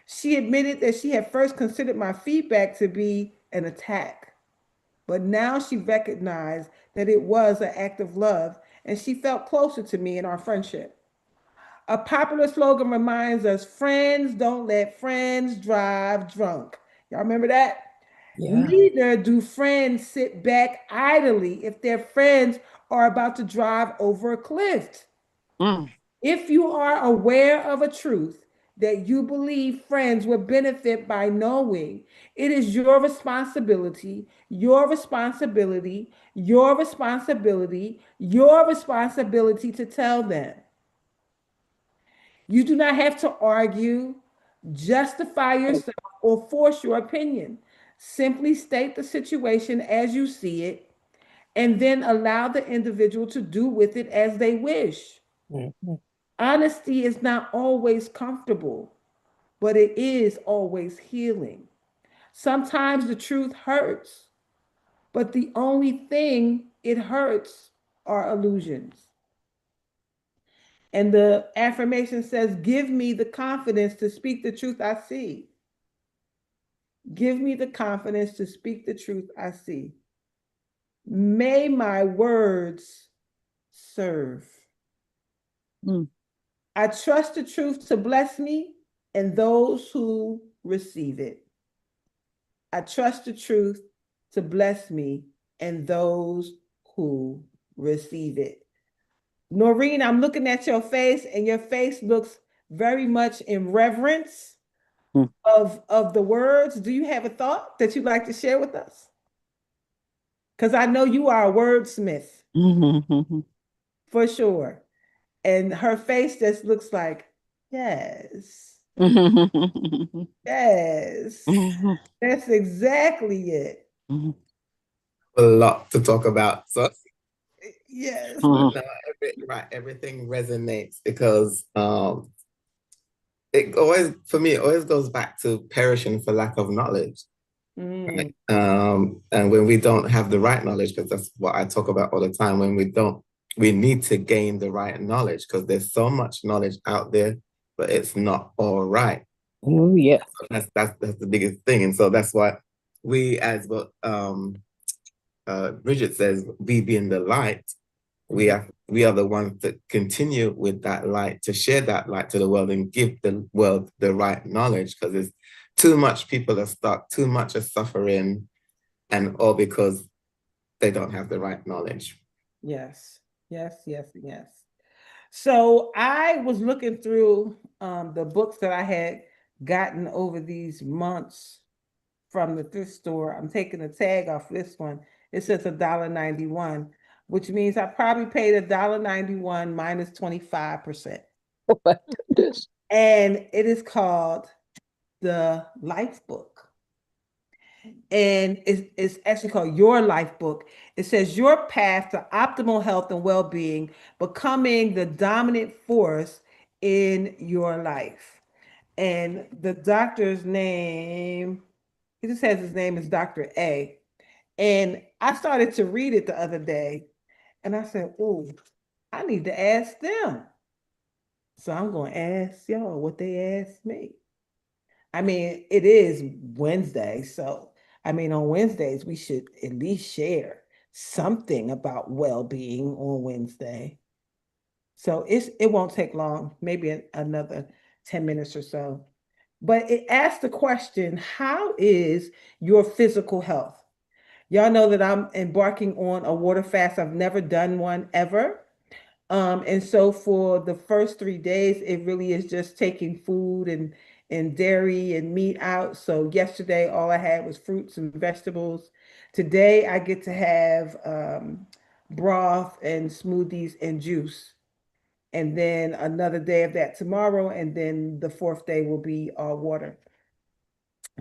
She admitted that she had first considered my feedback to be an attack, but now she recognized that it was an act of love and she felt closer to me in our friendship. A popular slogan reminds us friends don't let friends drive drunk. Y'all remember that? Yeah. Neither do friends sit back idly if their friends are about to drive over a cliff. Mm. If you are aware of a truth that you believe friends will benefit by knowing, it is your responsibility, your responsibility, your responsibility, your responsibility to tell them. You do not have to argue, justify yourself, or force your opinion. Simply state the situation as you see it and then allow the individual to do with it as they wish. Mhm. Honesty is not always comfortable, but it is always healing. Sometimes the truth hurts, but the only thing it hurts are illusions. And the affirmation says, give me the confidence to speak the truth I see. Give me the confidence to speak the truth I see. May my words serve. Mm. I trust the truth to bless me and those who receive it. I trust the truth to bless me and those who receive it. Noreen, I'm looking at your face, and your face looks very much in reverence Mm. of the words. Do you have a thought that you'd like to share with us? Because I know you are a wordsmith for sure. And her face just looks like, yes, yes, that's exactly it. A lot to talk about. So Yes. no, right, everything resonates because it always, for me, it always goes back to perishing for lack of knowledge. Mm, And when we don't have the right knowledge, because that's what I talk about all the time, when we don't, we need to gain the right knowledge because there's so much knowledge out there, but it's not all right. Oh, yeah. So that's the biggest thing. And so that's why we, as what Bridget says, we being the light, we are the ones that continue with that light, to share that light to the world and give the world the right knowledge, because there's too much people are stuck, too much are suffering, and all because they don't have the right knowledge. yes, yes, yes, yes. So I was looking through the books that I had gotten over these months from the thrift store. I'm taking a tag off this one. It says $1.91, which means I probably paid $1.91 minus 25%. What this? And it is called the Life Book. And it's actually called Your Life Book. It says your path to optimal health and well-being, becoming the dominant force in your life. And the doctor's name, he just has his name is Dr. A. And I started to read it the other day, and I said, oh, I need to ask them. So I'm going to ask y'all what they asked me. I mean, it is Wednesday, so I mean, on Wednesdays we should at least share something about well-being on Wednesday. So it won't take long, maybe another 10 minutes or so. But it asks the question, how is your physical health? Y'all know that I'm embarking on a water fast. I've never done one ever. And so for the first 3 days, it really is just taking food and dairy and meat out. So yesterday, all I had was fruits and vegetables. Today, I get to have broth and smoothies and juice. And then another day of that tomorrow. And then the fourth day will be all water.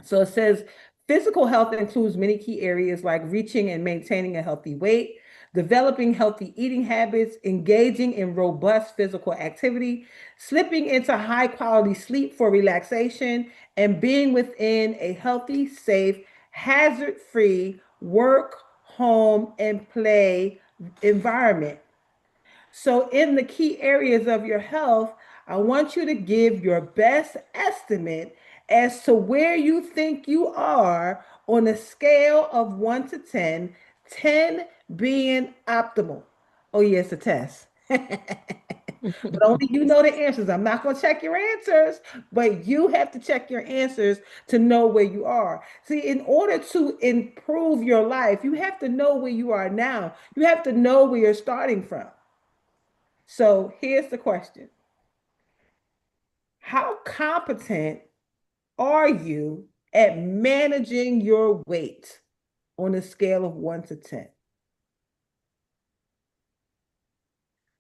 So it says physical health includes many key areas like reaching and maintaining a healthy weight, developing healthy eating habits, engaging in robust physical activity, slipping into high quality sleep for relaxation, and being within a healthy, safe, hazard free work, home, and play environment. So, in the key areas of your health, I want you to give your best estimate as to where you think you are on a scale of 1 to 10, 10 being optimal. Oh, yes, a test. But only you know the answers. I'm not going to check your answers, but you have to check your answers to know where you are. See, in order to improve your life, you have to know where you are now. You have to know where you're starting from. So here's the question. How competent are you at managing your weight on a scale of 1 to 10?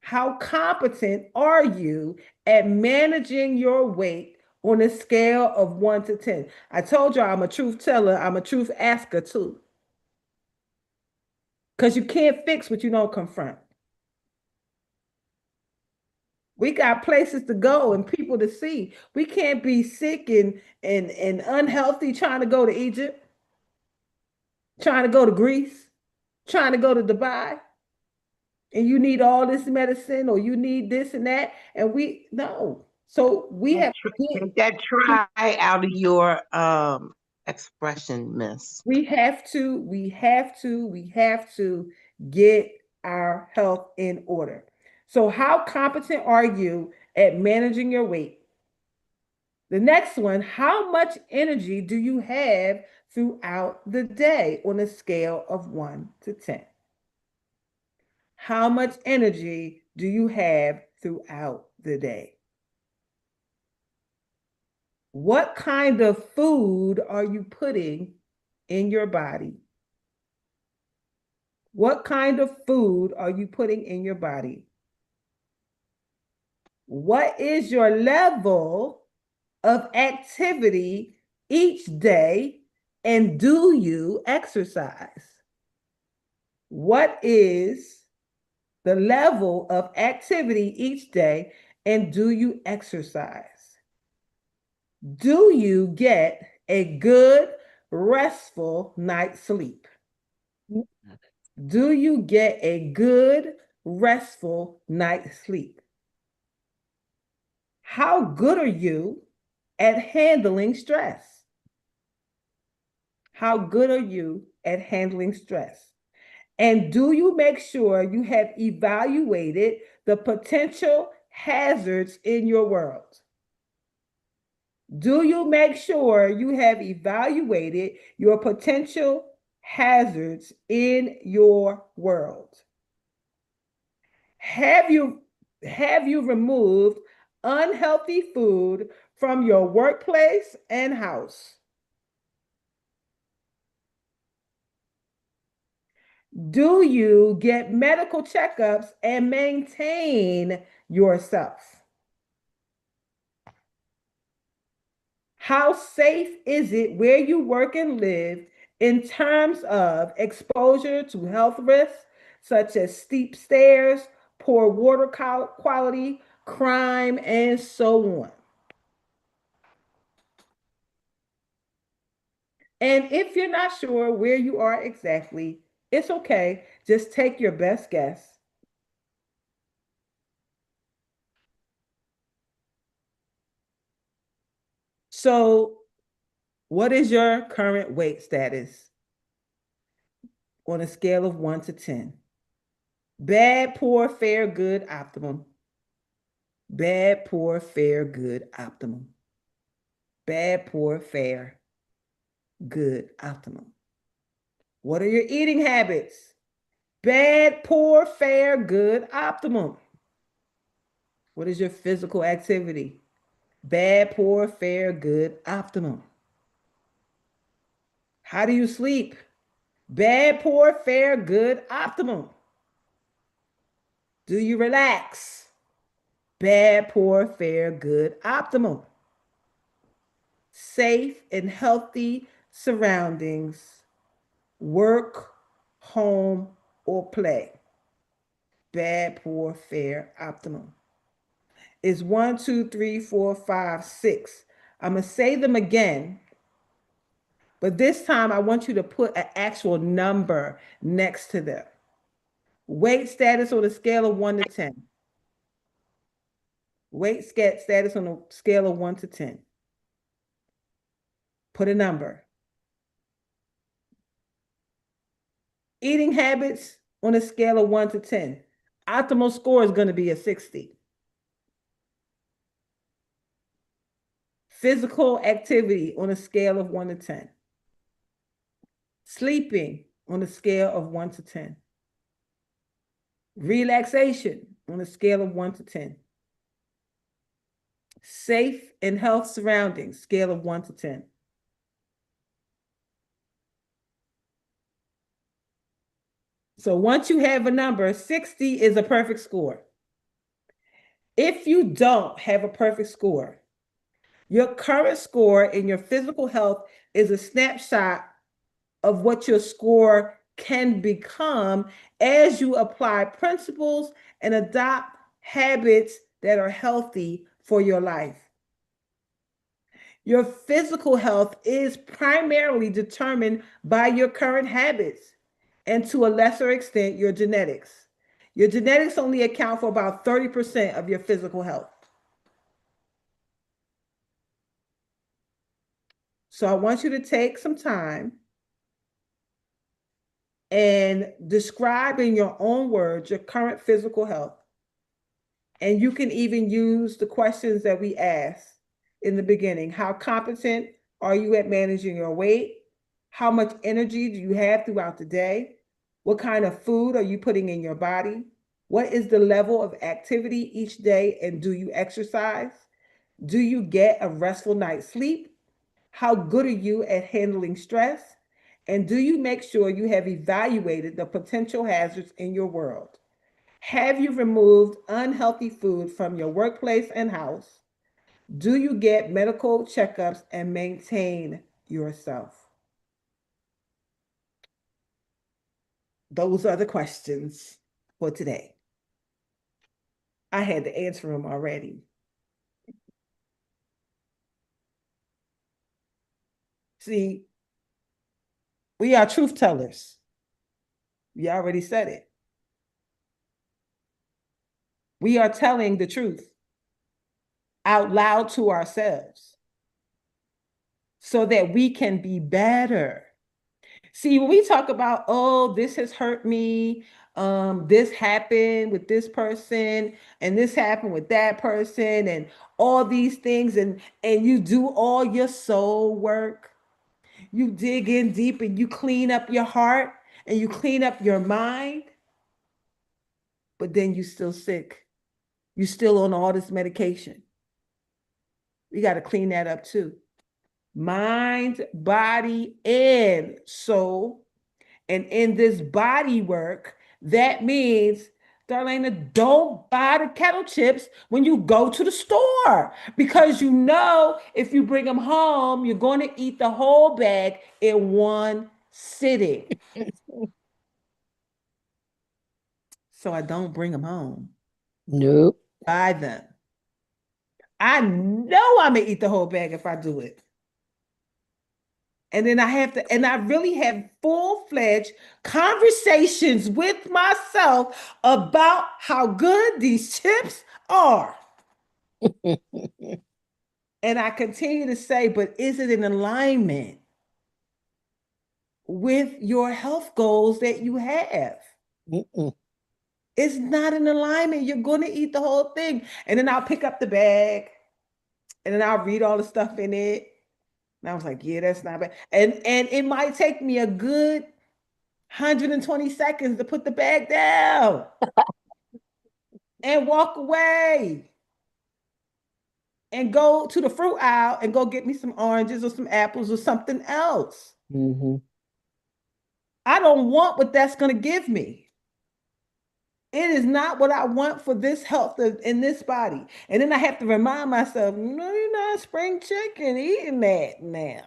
How competent are you at managing your weight on a scale of 1 to 10? I told you I'm a truth teller, I'm a truth asker too. Because you can't fix what you don't confront. We got places to go and people to see. We can't be sick and unhealthy trying to go to Egypt, trying to go to Greece, trying to go to Dubai, and you need all this medicine or you need this and that. And we no. So we have to Take that try out of your expression, miss. we have to get our health in order. So how competent are you at managing your weight? The next one, how much energy do you have throughout the day on a scale of 1 to 10? How much energy do you have throughout the day? What kind of food are you putting in your body? What kind of food are you putting in your body? What is your level of activity each day, and do you exercise? What is the level of activity each day, and do you exercise? Do you get a good, restful night's sleep? Do you get a good, restful night's sleep? How good are you at handling stress? How good are you at handling stress? And do you make sure you have evaluated the potential hazards in your world? Do you make sure you have evaluated your potential hazards in your world? Have you removed unhealthy food from your workplace and house? Do you get medical checkups and maintain yourself? How safe is it where you work and live in terms of exposure to health risks such as steep stairs, poor water quality, crime, and so on? And if you're not sure where you are exactly, it's okay. Just take your best guess. So, what is your current weight status on a scale of 1 to 10? Bad, poor, fair, good, optimum. Bad, poor, fair, good, optimum. Bad, poor, fair, good, optimum. What are your eating habits? Bad, poor, fair, good, optimum. What is your physical activity? Bad, poor, fair, good, optimum. How do you sleep? Bad, poor, fair, good, optimum. Do you relax? Bad, poor, fair, good, optimum. Safe and healthy surroundings, work, home, or play. Bad, poor, fair, optimum. Is 1, 2, 3, 4, 5, 6. I'm going to say them again, but this time I want you to put an actual number next to them. Weight status on a scale of 1 to 10. Weight status on a scale of 1 to 10. Put a number. Eating habits on a scale of 1 to 10. Optimal score is going to be a 60. Physical activity on a scale of 1 to 10. Sleeping on a scale of 1 to 10. Relaxation on a scale of 1 to 10. Safe and health surroundings, scale of 1 to 10. So once you have a number, 60 is a perfect score. If you don't have a perfect score, your current score in your physical health is a snapshot of what your score can become as you apply principles and adopt habits that are healthy for your life. Your physical health is primarily determined by your current habits and to a lesser extent, your genetics. Your genetics only account for about 30% of your physical health. So I want you to take some time and describe in your own words your current physical health. And you can even use the questions that we asked in the beginning. How competent are you at managing your weight? How much energy do you have throughout the day? What kind of food are you putting in your body? What is the level of activity each day, and do you exercise? Do you get a restful night's sleep? How good are you at handling stress? And do you make sure you have evaluated the potential hazards in your world? Have you removed unhealthy food from your workplace and house? Do you get medical checkups and maintain yourself? Those are the questions for today. I had to answer them already. See, we are truth tellers. We already said it. We are telling the truth out loud to ourselves so that we can be better. See, when we talk about, oh, this has hurt me, this happened with this person, and this happened with that person, and all these things, and you do all your soul work, you dig in deep and you clean up your heart and you clean up your mind, but then you still sick. You still on all this medication. We got to clean that up too. Mind, body, and soul. And in this body work, that means, Darlaina, don't buy the kettle chips when you go to the store, because you know if you bring them home, you're going to eat the whole bag in one sitting. So I don't bring them home. Nope. Buy them. I know I'm going to eat the whole bag if I do it. And then I have to, and I really have full-fledged conversations with myself about how good these chips are. And I continue to say, but is it in alignment with your health goals that you have? It's not in alignment. You're going to eat the whole thing. And then I'll pick up the bag and then I'll read all the stuff in it. And I was like, yeah, that's not bad. And it might take me a good 120 seconds to put the bag down and walk away and go to the fruit aisle and go get me some oranges or some apples or something else. I don't want what that's going to give me. It is not what I want for this health in this body. And then I have to remind myself, no, you're not spring chicken eating that now.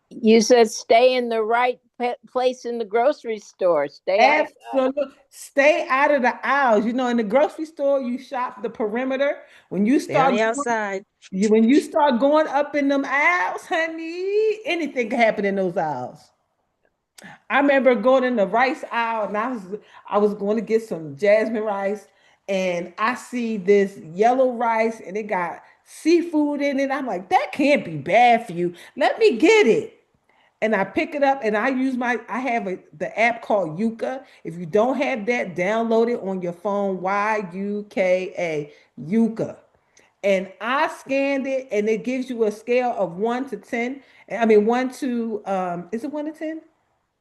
You said stay in the right place in the grocery store. Stay Absolutely. Stay out of the aisles. You know, in the grocery store, you shop the perimeter. When you start outside. When you start going up in them aisles, honey, anything can happen in those aisles. I remember going in the rice aisle and I was going to get some jasmine rice, and I see this yellow rice and it got seafood in it. I'm like, that can't be bad for you. Let me get it. And I pick it up and I have the app called Yuka. If you don't have that, download it on your phone, Yuka, Yuka. And I scanned it and it gives you a scale of 1 to 10. I mean, 1 to, is it 1 to 10?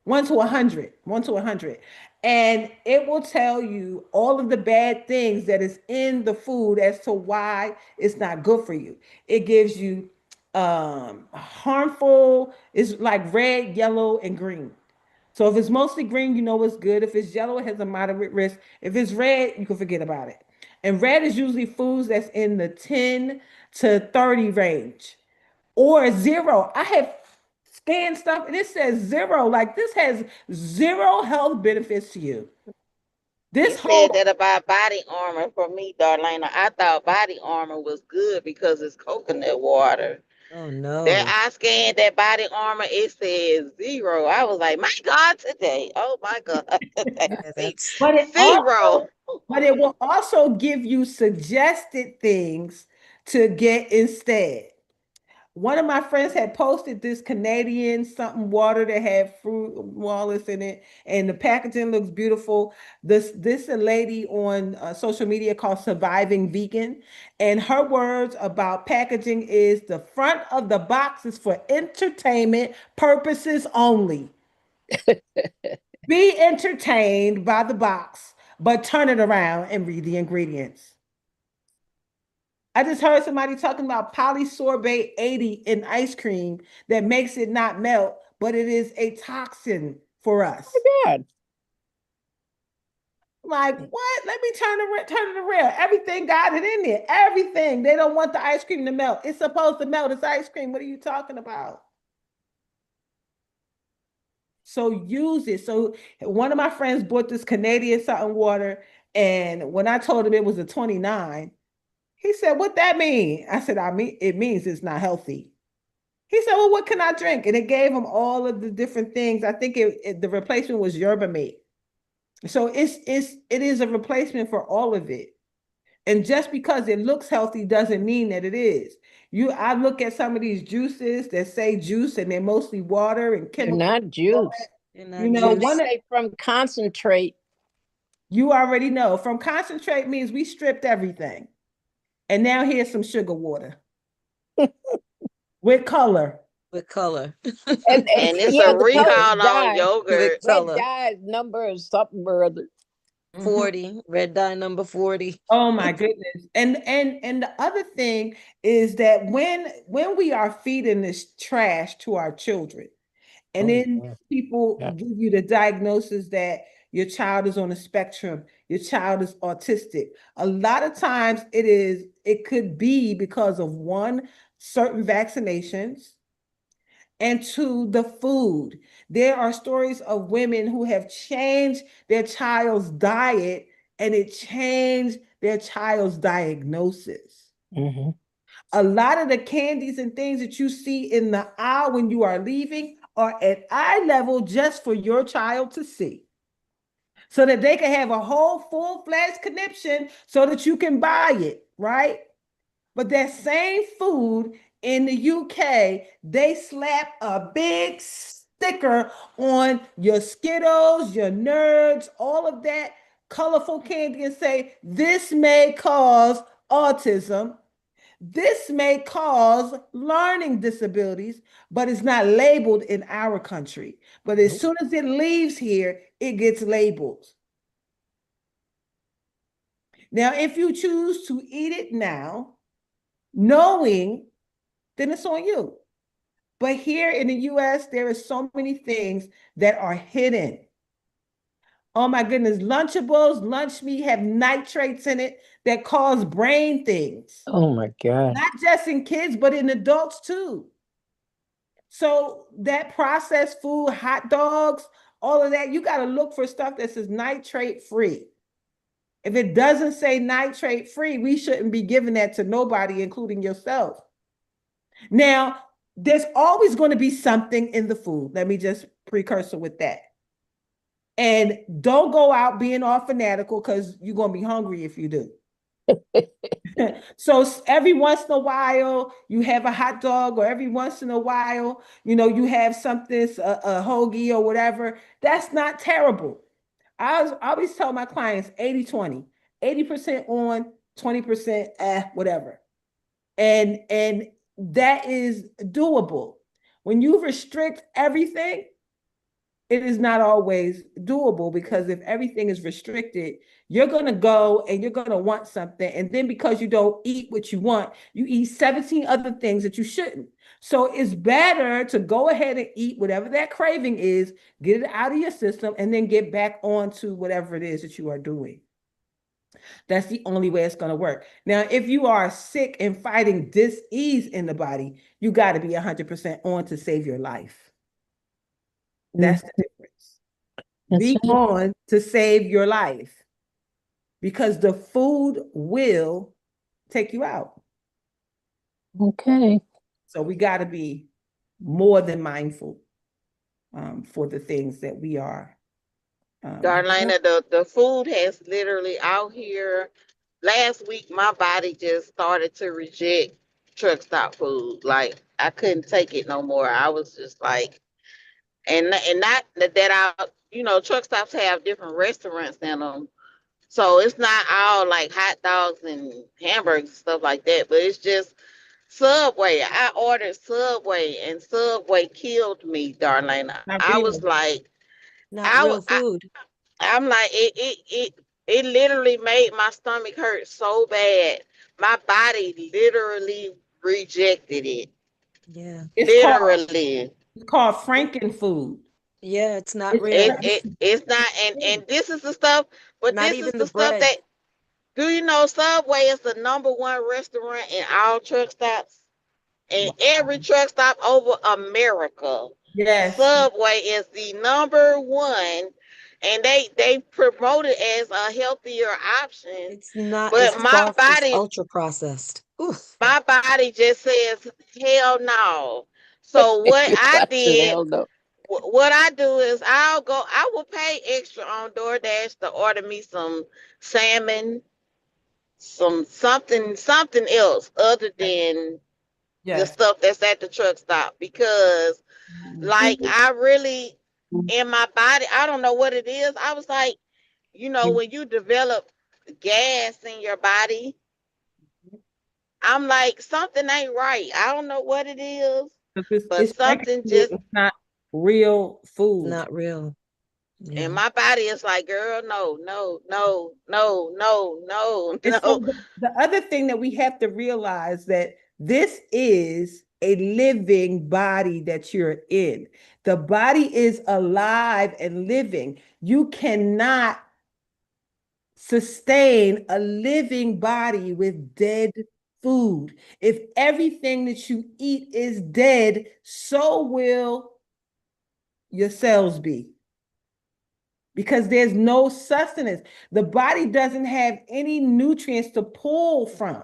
1 to 100, 1 to 100. And it will tell you all of the bad things that is in the food as to why it's not good for you. It gives you harmful, it's like red, yellow, and green. So if it's mostly green, you know it's good. If it's yellow, it has a moderate risk. If it's red, you can forget about it. And red is usually foods that's in the 10 to 30 range or 0. I have scanned stuff and it says 0. Like, this has 0 health benefits to you. You said that about body armor for me, Darlaina. I thought body armor was good because it's coconut water. Oh no. That I scanned that body armor, it says 0. I was like, my God, today. Oh my God. But it 0. But it will also give you suggested things to get instead. One of my friends had posted this Canadian something water that had fruit walnuts in it, and the packaging looks beautiful. This a lady on social media called Surviving Vegan, and her words about packaging is the front of the box is for entertainment purposes only. Be entertained by the box, but turn it around and read the ingredients. I just heard somebody talking about polysorbate 80 in ice cream that makes it not melt, but it is a toxin for us. God. Like, what? Let me turn it around. Everything got it in there. Everything. They don't want the ice cream to melt. It's supposed to melt. It's ice cream. What are you talking about? So use it. So one of my friends bought this Canadian something water, and when I told him it was a 29, he said, "What that mean?" I said, "I mean, it means it's not healthy." He said, "Well, what can I drink?" And it gave him all of the different things. I think the replacement was yerba mate. So it is a replacement for all of it. And just because it looks healthy doesn't mean that it is. I look at some of these juices that say juice and they're mostly water and They're chemicals. not juice. They're You not know, They juice. say from concentrate. you already know from concentrate means we stripped everything. And now here's some sugar water with color. With color. And And it's yeah, a the color is recall on dye. yogurt. With That color. dye is number or something or other. 40. Red dye number 40. Oh my goodness. And the other thing is that when we are feeding this trash to our children, and Oh, then yeah. people Yeah. give you the diagnosis that your child is on a spectrum, your child is autistic. A lot of times it could be because of one, certain vaccinations, and two, the food. There are stories of women who have changed their child's diet and it changed their child's diagnosis. Mm-hmm. A lot of the candies and things that you see in the aisle when you are leaving are at eye level just for your child to see. So that they can have a whole full-fledged conniption so that you can buy it, right? But that same food in the UK, they slap a big sticker on your Skittles, your Nerds, all of that colorful candy and say, this may cause autism. This may cause learning disabilities, but it's not labeled in our country. But as soon as it leaves here, it gets labeled. Now, if you choose to eat it now, knowing, then it's on you. But here in the US, there are so many things that are hidden. Oh my goodness, Lunchables, lunch meat have nitrates in it that cause brain things. Oh my God. Not just in kids, but in adults too. So that processed food, hot dogs, all of that, you got to look for stuff that says nitrate free. If it doesn't say nitrate free, we shouldn't be giving that to nobody, including yourself. Now, there's always going to be something in the food. Let me just precursor with that. And don't go out being all fanatical because you're going to be hungry if you do. So every once in a while, you have a hot dog, or every once in a while, you have something, a hoagie or whatever. That's not terrible. I always tell my clients 80-20, 80% on, 20% whatever. And that is doable. When you restrict everything, it is not always doable, because if everything is restricted, you're going to go and you're going to want something. And then because you don't eat what you want, you eat 17 other things that you shouldn't. So it's better to go ahead and eat whatever that craving is, get it out of your system, and then get back on to whatever it is that you are doing. That's the only way it's going to work. Now, if you are sick and fighting dis-ease in the body, you got to be 100% on to save your life. That's the difference. Be on to save your life, because the food will take you out. Okay. So we got to be more than mindful for the things that we are. Darlaina, the food has literally out here. Last week, my body just started to reject truck stop food. Like I couldn't take it no more. I was just like, and not that I, truck stops have different restaurants in them, so it's not all like hot dogs and hamburgers and stuff like that. But it's just Subway. I ordered Subway, and Subway killed me, Darlena. Not I was real. like, Not I, real food. I'm like, it literally made my stomach hurt so bad. My body literally rejected it. Yeah. It's called Literally. it's called Franken food. Yeah, it's not It's It real. it it's not, and this is the stuff, but Not this is even the the stuff bread. that, do you know Subway is the number one restaurant in all truck stops? In every truck stop over America. Yes, Subway is the number one, and they promote it as a healthier option. It's not, But it's soft, it's ultra processed. Oof. my body just says hell no. So what I I said, did, hell no. what I do is I will pay extra on DoorDash to order me some salmon, something else other than the yes. stuff that's at the truck stop, because like Mhm. I really, in my body, I don't know what it is. I was like, when you develop gas in your body, I'm like, something ain't right. I don't know what it is, but It's Franken something food. just It's not real It's food. not real. in Yeah. my body is like, girl, no, no, no, no, no, no, And no. so the other thing that we have to realize that this is a living body that you're in. The body is alive and living. You cannot sustain a living body with dead food. If everything that you eat is dead, so will your cells be, because there's no sustenance. The body doesn't have any nutrients to pull from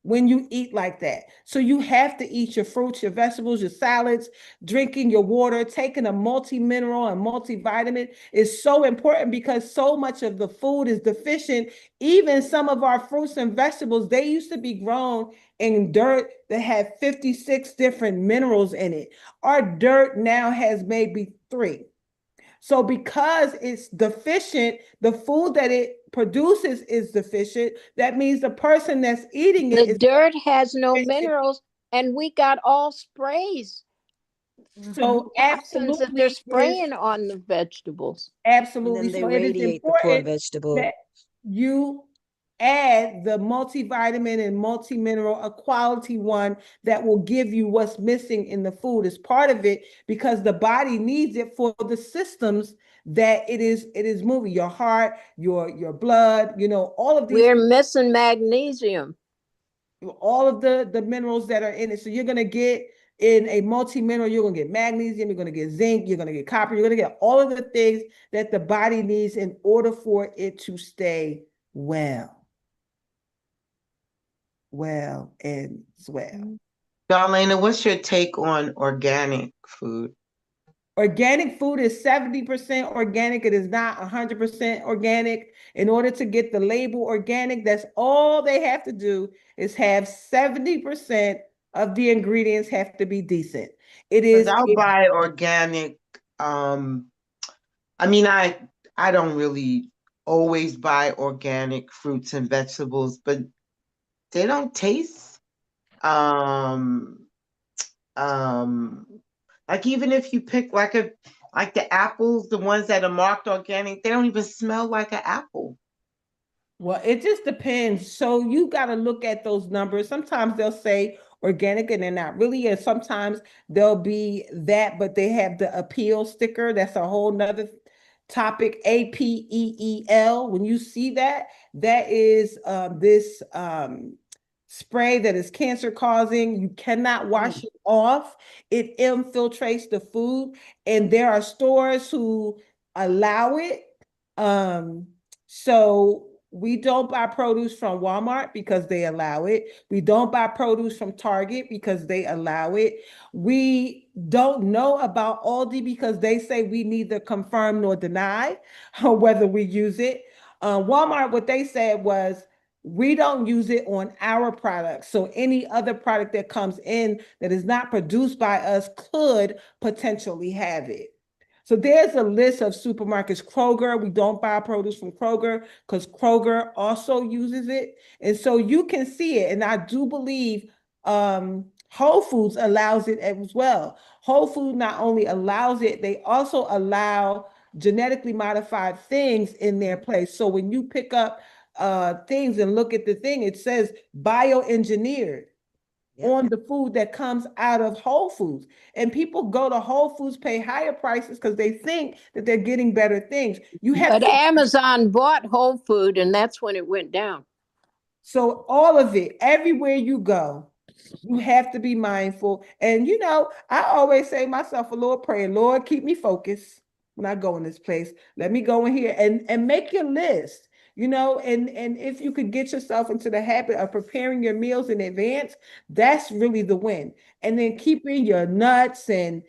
when you eat like that. So you have to eat your fruits, your vegetables, your salads, drinking your water, taking a multi-mineral and multivitamin is so important, because so much of the food is deficient. Even some of our fruits and vegetables, they used to be grown in dirt that had 56 different minerals in it. Our dirt now has maybe 3. So because it's deficient, the food that it produces is deficient. That means the person that's eating The it is dirt has no deficient. minerals, and we got all sprays, So toxins that they're absolutely is spraying on the vegetables. And absolutely. then they So it is radiate the poor important vegetable. that you add the multivitamin and multi-mineral, a quality one that will give you what's missing in the food as part of it, because the body needs it for the systems that it is moving, your heart, your blood, all of these, We're missing magnesium. all of the minerals that are in it. So you're going to get in a multi-mineral, you're going to get magnesium, you're going to get zinc, you're going to get copper, you're going to get all of the things that the body needs in order for it to stay well and swell. Darlena, what's your take on organic food? Organic food is 70% organic. It is not 100% organic. In order to get the label organic, that's all they have to do is have 70% of the ingredients have to be decent. It Because is I'll buy organic. Um, I mean, I don't really always buy organic fruits and vegetables, but they don't taste um um like, even if you pick like the apples, the ones that are marked organic, they don't even smell like an apple. Well, it just depends. So you got to look at those numbers. Sometimes they'll say organic and they're not really, and sometimes they'll be that, but they have the appeal sticker. That's a whole nother topic. APEEL. When you see that, that is this spray that is cancer causing. You cannot wash it off. It infiltrates the food, and there are stores who allow it. Um, so we don't buy produce from Walmart because they allow it. We don't buy produce from Target because they allow it. We don't know about Aldi because they say we neither confirm nor deny whether we use it. Walmart, what they said was We don't use it on our products. So any other product that comes in that is not produced by us could potentially have it. So there's a list of supermarkets. Kroger, we don't buy produce from Kroger because Kroger also uses it. And so you can see it. And I do believe Whole Foods allows it as well. Whole Food not only allows it, they also allow genetically modified things in their place. So when you pick up things and look at the thing, it says bioengineered on the food that comes out of Whole Foods. And people go to Whole Foods, pay higher prices because they think that they're getting better things. You have But to, Amazon bought Whole Food, and that's when it went down. so all of it, everywhere you go, you have to be mindful. And I always say myself a little prayer, Lord, keep me focused when I go in this place. Let me go in here and make your list. And if you could get yourself into the habit of preparing your meals in advance, that's really the win. And then keeping your nuts and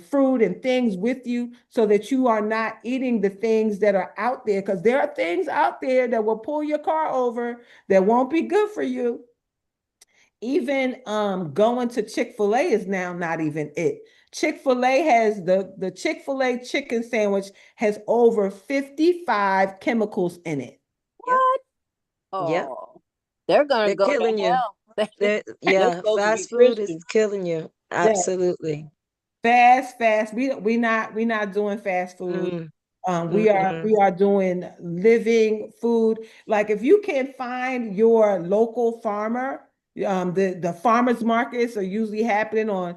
fruit and things with you so that you are not eating the things that are out there, because there are things out there that will pull your car over that won't be good for you. Even going to Chick-fil-A is now not even it. Chick-fil-A has the Chick-fil-A chicken sandwich has over 55 chemicals in it. What? Yep. Oh, they're gonna They're go to killing you. hell. They're Yeah, supposed to be fast food is Christian. killing you. Yeah, Absolutely. fast. We not doing fast food. Mm, We are mm-mm. we are doing living food. Like if you can find your local farmer, the farmers markets are usually happening on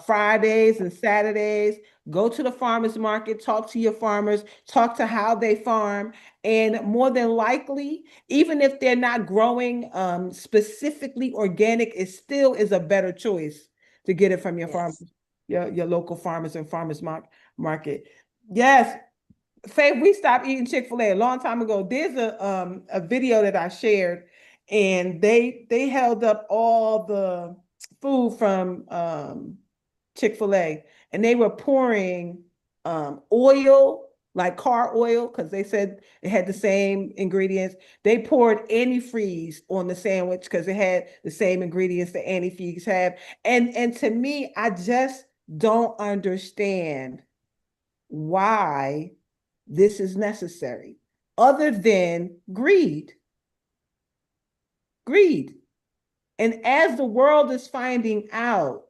Fridays and Saturdays. Go to the farmers market, talk to your farmers, talk to how they farm, and more than likely, even if they're not growing specifically organic, it still is a better choice to get it from your Yes. farmers, your local farmers and farmers market. Yes, Faith, we stopped eating Chick-fil-A a long time ago. There's a video that I shared, and they held up all the food from Chick-fil-A, and they were pouring oil, like car oil, because they said it had the same ingredients. They poured antifreeze on the sandwich because it had the same ingredients that antifreeze have. And to me, I just don't understand why this is necessary other than greed. Greed. And as the world is finding out,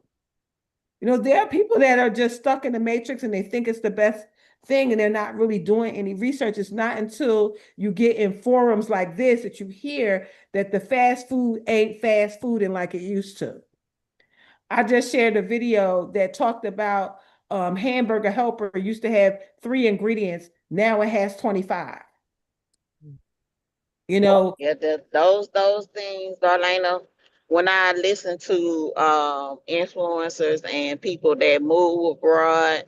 there are people that are just stuck in the matrix and they think it's the best thing and they're not really doing any research. It's not until you get in forums like this that you hear that the fast food ain't fast food and like it used to. I just shared a video that talked about hamburger helper used to have 3 ingredients. Now it has 25. You know, Yeah, those things, Darlena. When I listen to influencers and people that move abroad,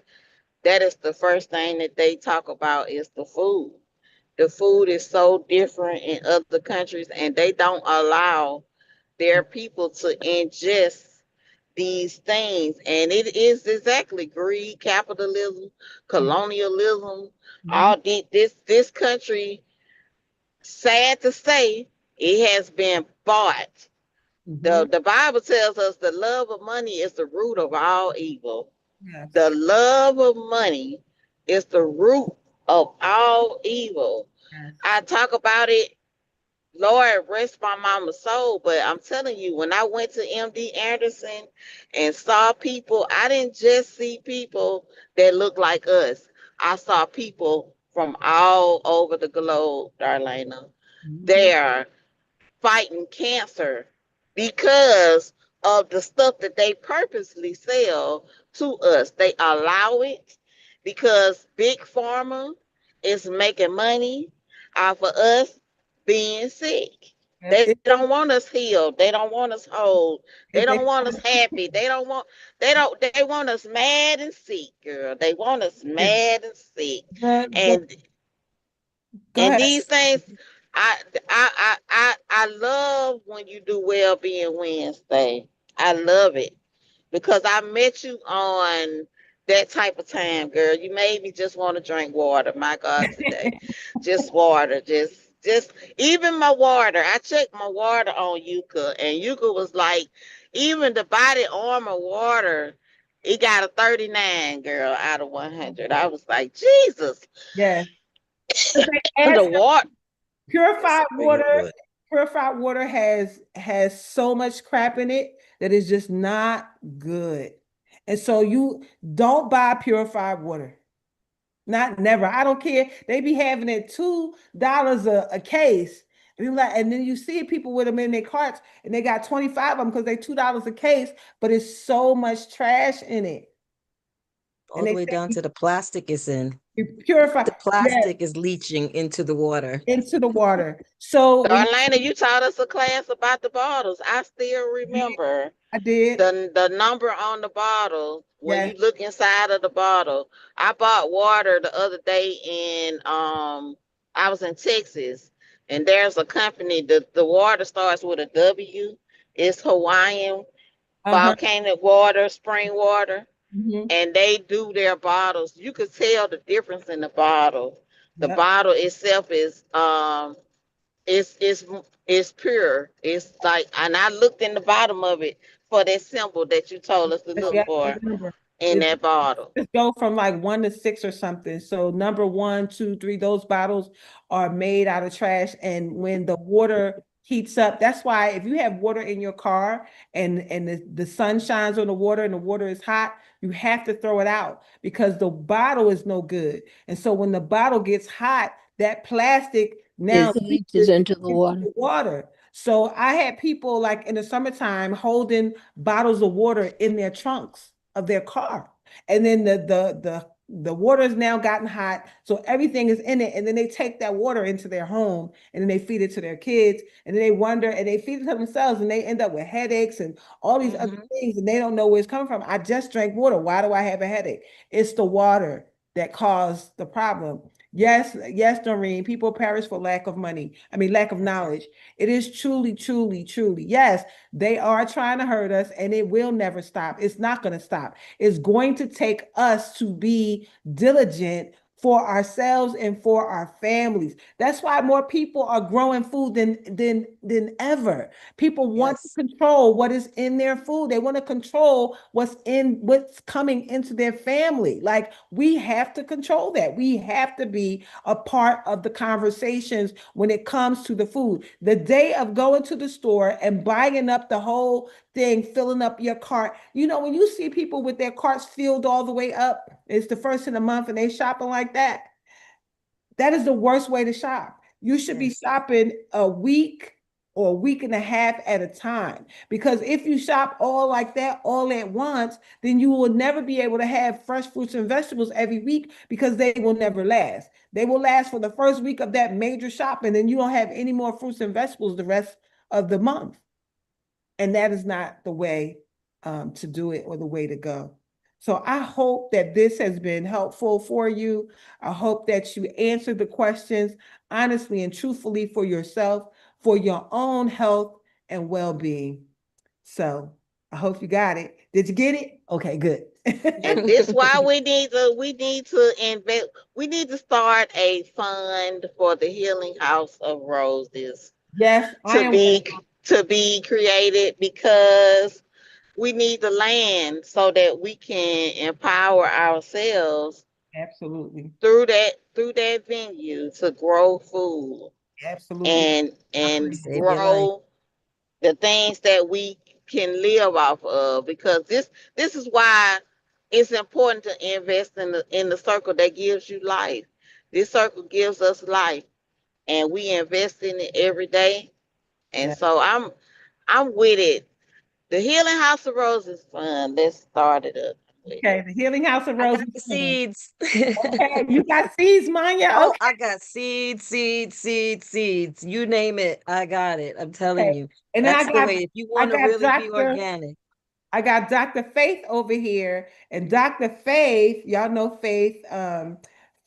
that is the first thing that they talk about is the food. The food is so different in other countries, and they don't allow their people to ingest these things. And it is exactly greed, capitalism, colonialism. Mhm. All this country, sad to say, it has been bought. Mhm. The Bible tells us the love of money is the root of all evil. Yes. The love of money is the root of all evil. Yes. I talk about it, Lord, rest my mama's soul. But I'm telling you, when I went to MD Anderson and saw people, I didn't just see people that look like us. I saw people from all over the globe, Darlena. Mhm. They are fighting cancer because of the stuff that they purposely sell to us. They allow it because Big Pharma is making money off of us being sick. They It, don't want us healed. They don't want us whole. They they don't want us happy. They want us mad and sick, girl. They want us the, mad and sick. the, And go and ahead. these things, I love when you do Well-Being Wednesday. I love it because I met you on that type of time, girl. You made me just want to drink water. My God, today, just water, just Just even my water. I checked my water on Yuka, and Yuka was like, even the body armor water, it got a 39, girl, out of 100. I was like, Jesus. Yeah. 'Cause they add The water. Yes, purified I know you water. would. Purified water has so much crap in it that is just not good. And so you don't buy purified water. Not never. I don't care. They be having it $2 a case. And, and then you see people with them in their carts and they got 25 of them because they $2 a case, but it's so much trash in it. All And the they way down to the plastic is in. say purify, The yeah, plastic is leaching into the water. into the water. So when Darlena, you taught us a class about the bottles. I still remember I did, the number on the bottle when yeah, you look inside of the bottle. I bought water the other day in I was in Texas, and there's a company, the water starts with a W. It's Hawaiian uh-huh. volcanic water, spring water, Mhm. and they do their bottles. You could tell the difference in the bottle. The Yep. bottle itself is it's it's it's pure. It's like, and I looked in the bottom of it for that symbol that you told us to look Yeah, for remember. in that bottle. Just go from like 1 to 6 or something. So number 1, 2, 3, those bottles are made out of trash. And when the water heats up, that's why if you have water in your car and the sun shines on the water and the water is hot, you have to throw it out because the bottle is no good. And so when the bottle gets hot, that plastic now It leaches leaches into the into water. the water. So I had people like in the summertime holding bottles of water in their trunks of their car. And then the water has now gotten hot, so everything is in it. And then they take that water into their home and then they feed it to their kids. And then they wonder and they feed it to themselves and they end up with headaches and all these other things and they don't know where it's coming from. I just drank water. Why do I have a headache? It's the water that caused the problem. Yes, yes, Doreen, people perish for lack of money. I mean, lack of knowledge. It is truly, truly, truly. Yes, they are trying to hurt us and it will never stop. It's not going to stop. It's going to take us to be diligent for ourselves and for our families. That's why more people are growing food than ever. People want to Yes. control what is in their food. They want to control what's coming into their family. Like we have to control that. We have to be a part of the conversations when it comes to the food. The day of going to the store and buying up the whole thing, filling up your cart. You know, when you see people with their carts filled all the way up, it's the first of the month and they shopping like that. That is the worst way to shop. You should be Yes. shopping a week or a week and a half at a time. Because if you shop all like that all at once, then you will never be able to have fresh fruits and vegetables every week because they will never last. They will last for the first week of that major shopping, and you don't have any more fruits and vegetables the rest of the month. And that is not the way to do it or the way to go. So I hope that this has been helpful for you. I hope that you answered the questions honestly and truthfully for yourself, for your own health and well-being. So I hope you got it. Did you get it? Okay, good. And this why we need to invest. We need to start a fund for the Healing House of Roses Yes, I to am. be to be created, because we need the land so that we can empower ourselves Absolutely. through that venue to grow food Absolutely. and Save your life. grow the things that we can live off of, because this is why it's important to invest in the circle that gives you life. This circle gives us life, and we invest in it every day. And Yeah. so I'm with it. The Healing House of Roses is fun. Let's start it up with Okay, it. the Healing House of I got Roses. the seeds. Okay, you got seeds, Maya. Oh, Okay. I got seeds. You name it, I got it. I'm telling Okay. you. And then That's the way. If you I want to got really be Dr. organic. I got Dr. Faith over here. And Dr. Faith, y'all know Faith.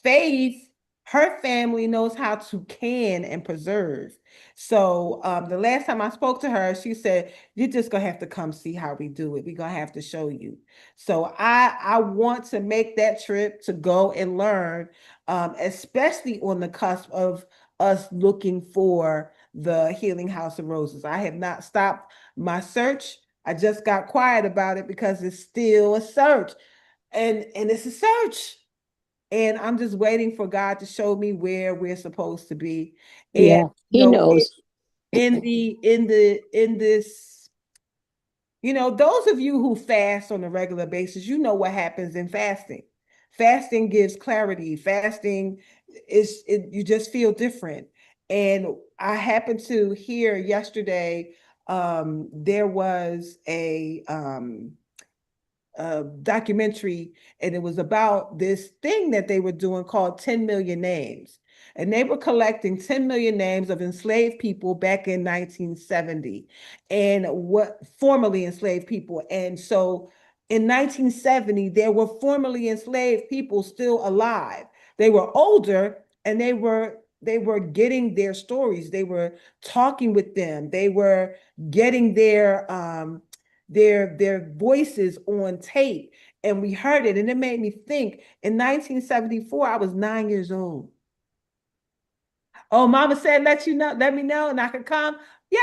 Faith, her family knows how to can and preserve. So the last time I spoke to her, she said, "You're just gonna have to come see how we do it. We're gonna have to show you." So I want to make that trip to go and learn, especially on the cusp us looking for the Healing House of Roses. I have not stopped my search. I just got quiet about it because it's still a search. And it's a search. And I'm just waiting for God to show me where we're supposed to be. And Yeah, he knows. in this, those of you who fast on a regular basis, you know what happens in fasting. Fasting gives clarity. Fasting you just feel different. And I happened to hear yesterday, there was a documentary, and it was about this thing that they were doing called 10 million names. And they were collecting 10 million names of enslaved people back in 1970, and what formerly enslaved people. And so in 1970, there were formerly enslaved people still alive. They were older, and they were getting their stories. They were talking with them. They were getting their voices on tape, and we heard it, and it made me think. In 1974, I was 9 years old. Oh, mama said let me know and I could come. Yay.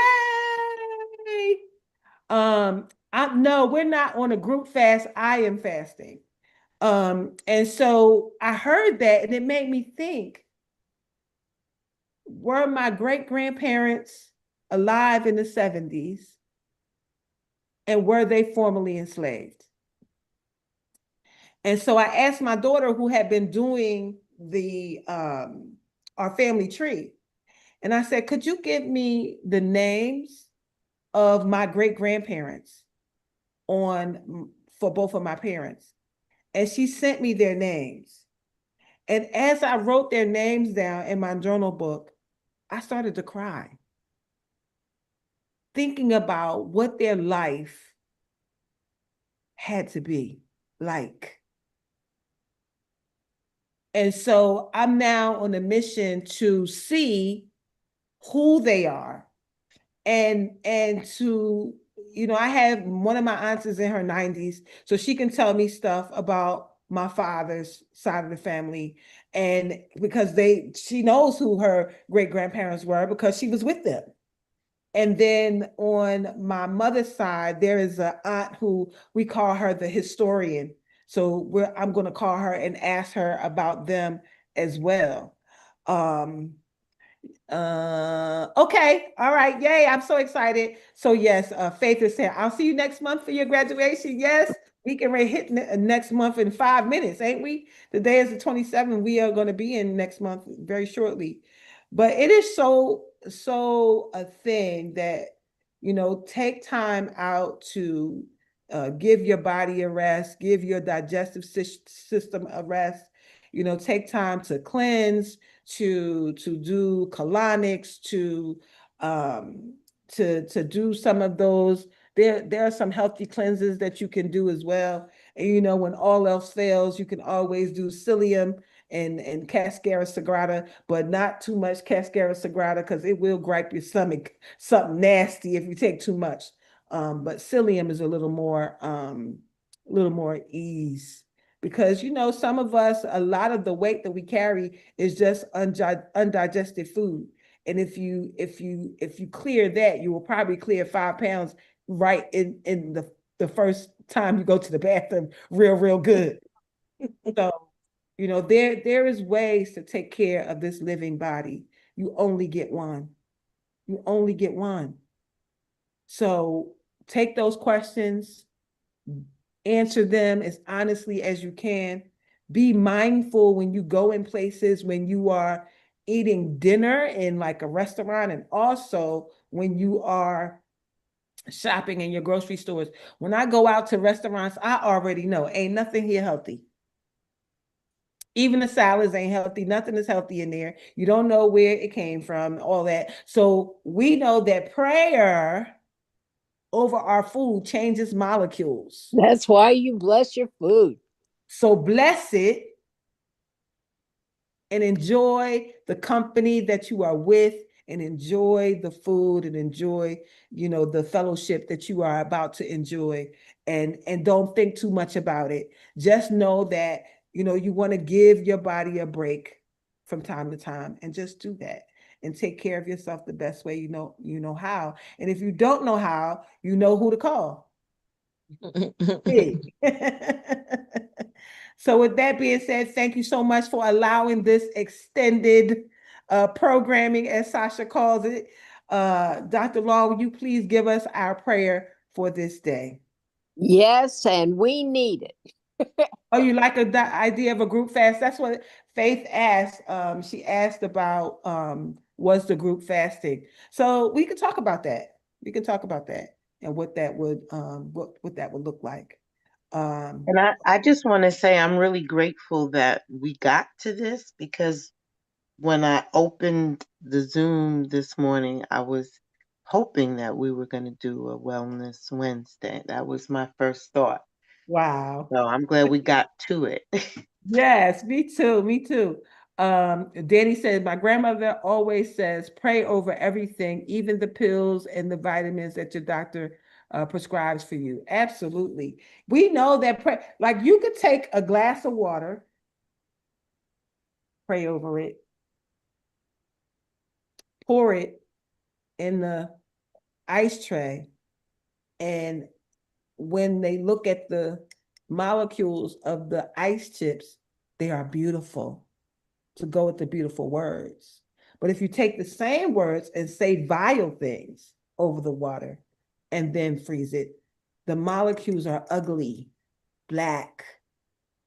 I No, we're not on a group fast. I am fasting. And so I heard that, and it made me think, were my great grandparents alive in the 70s, and were they formerly enslaved? And so I asked my daughter, who had been doing the our family tree, and I said, "Could you give me the names of my great grandparents on for both of my parents?" And she sent me their names. And as I wrote their names down in my journal book, I started to cry, thinking about what their life had to be like. And so I'm now on a mission to see who they are, and to, I have one of my aunts is in her 90s, so she can tell me stuff about my father's side of the family. And because she knows who her great grandparents were because she was with them. And then on my mother's side, there is an aunt who we call her the historian. So I'm going to call her and ask her about them as well. Um, okay. All right. Yay. I'm so excited. So yes, Faith is saying, I'll see you next month for your graduation. Yes, we can hit next month in 5 minutes, ain't we? The day is the 27th. We are going to be in next month very shortly. But it is so a thing that, take time out to give your body a rest, give your digestive system a rest, take time to cleanse, to do colonics, um to do some of those. There are some healthy cleanses that you can do as well. And when all else fails, you can always do psyllium and cascara sagrada, but not too much cascara sagrada, because it will gripe your stomach something nasty if you take too much. But psyllium is a little more ease, because some of us, a lot of the weight that we carry is just undigested food. And if you clear that, you will probably clear 5 pounds right in the first time you go to the bathroom, real good. So, there is ways to take care of this living body. You only get one. You only get one. So take those questions, answer them as honestly as you can. Be mindful when you go in places, when you are eating dinner in like a restaurant, and also when you are shopping in your grocery stores. When I go out to restaurants, I already know ain't nothing here healthy. Even the salads ain't healthy. Nothing is healthy in there. You don't know where it came from, all that. So we know that prayer over our food changes molecules. That's why you bless your food. So bless it and enjoy the company that you are with, and enjoy the food, and enjoy, the fellowship that you are about to enjoy. And don't think too much about it. Just know that, you want to give your body a break from time to time, and just do that. and take care of yourself the best way you know how. And if you don't know how, you know who to call. Me. So with that being said, thank you so much for allowing this extended programming, as Sasha calls it. Dr. Long, will you please give us our prayer for this day? Yes, and we need it. Oh, you like the idea of a group fast? That's what Faith asked. She asked about was the group fasting. So we can talk about that. We can talk about that and what that would what that would look like. And I just want to say I'm really grateful that we got to this, because when I opened the Zoom this morning, I was hoping that we were going to do a Wellness Wednesday. That was my first thought. Wow. So I'm glad we got to it. Yes, me too. Me too. Danny said, my grandmother always says, pray over everything, even the pills and the vitamins that your doctor prescribes for you. Absolutely. We know that, like you could take a glass of water, pray over it, pour it in the ice tray, and when they look at the molecules of the ice chips, they are beautiful, to go with the beautiful words. But if you take the same words and say vile things over the water and then freeze it, the molecules are ugly, black.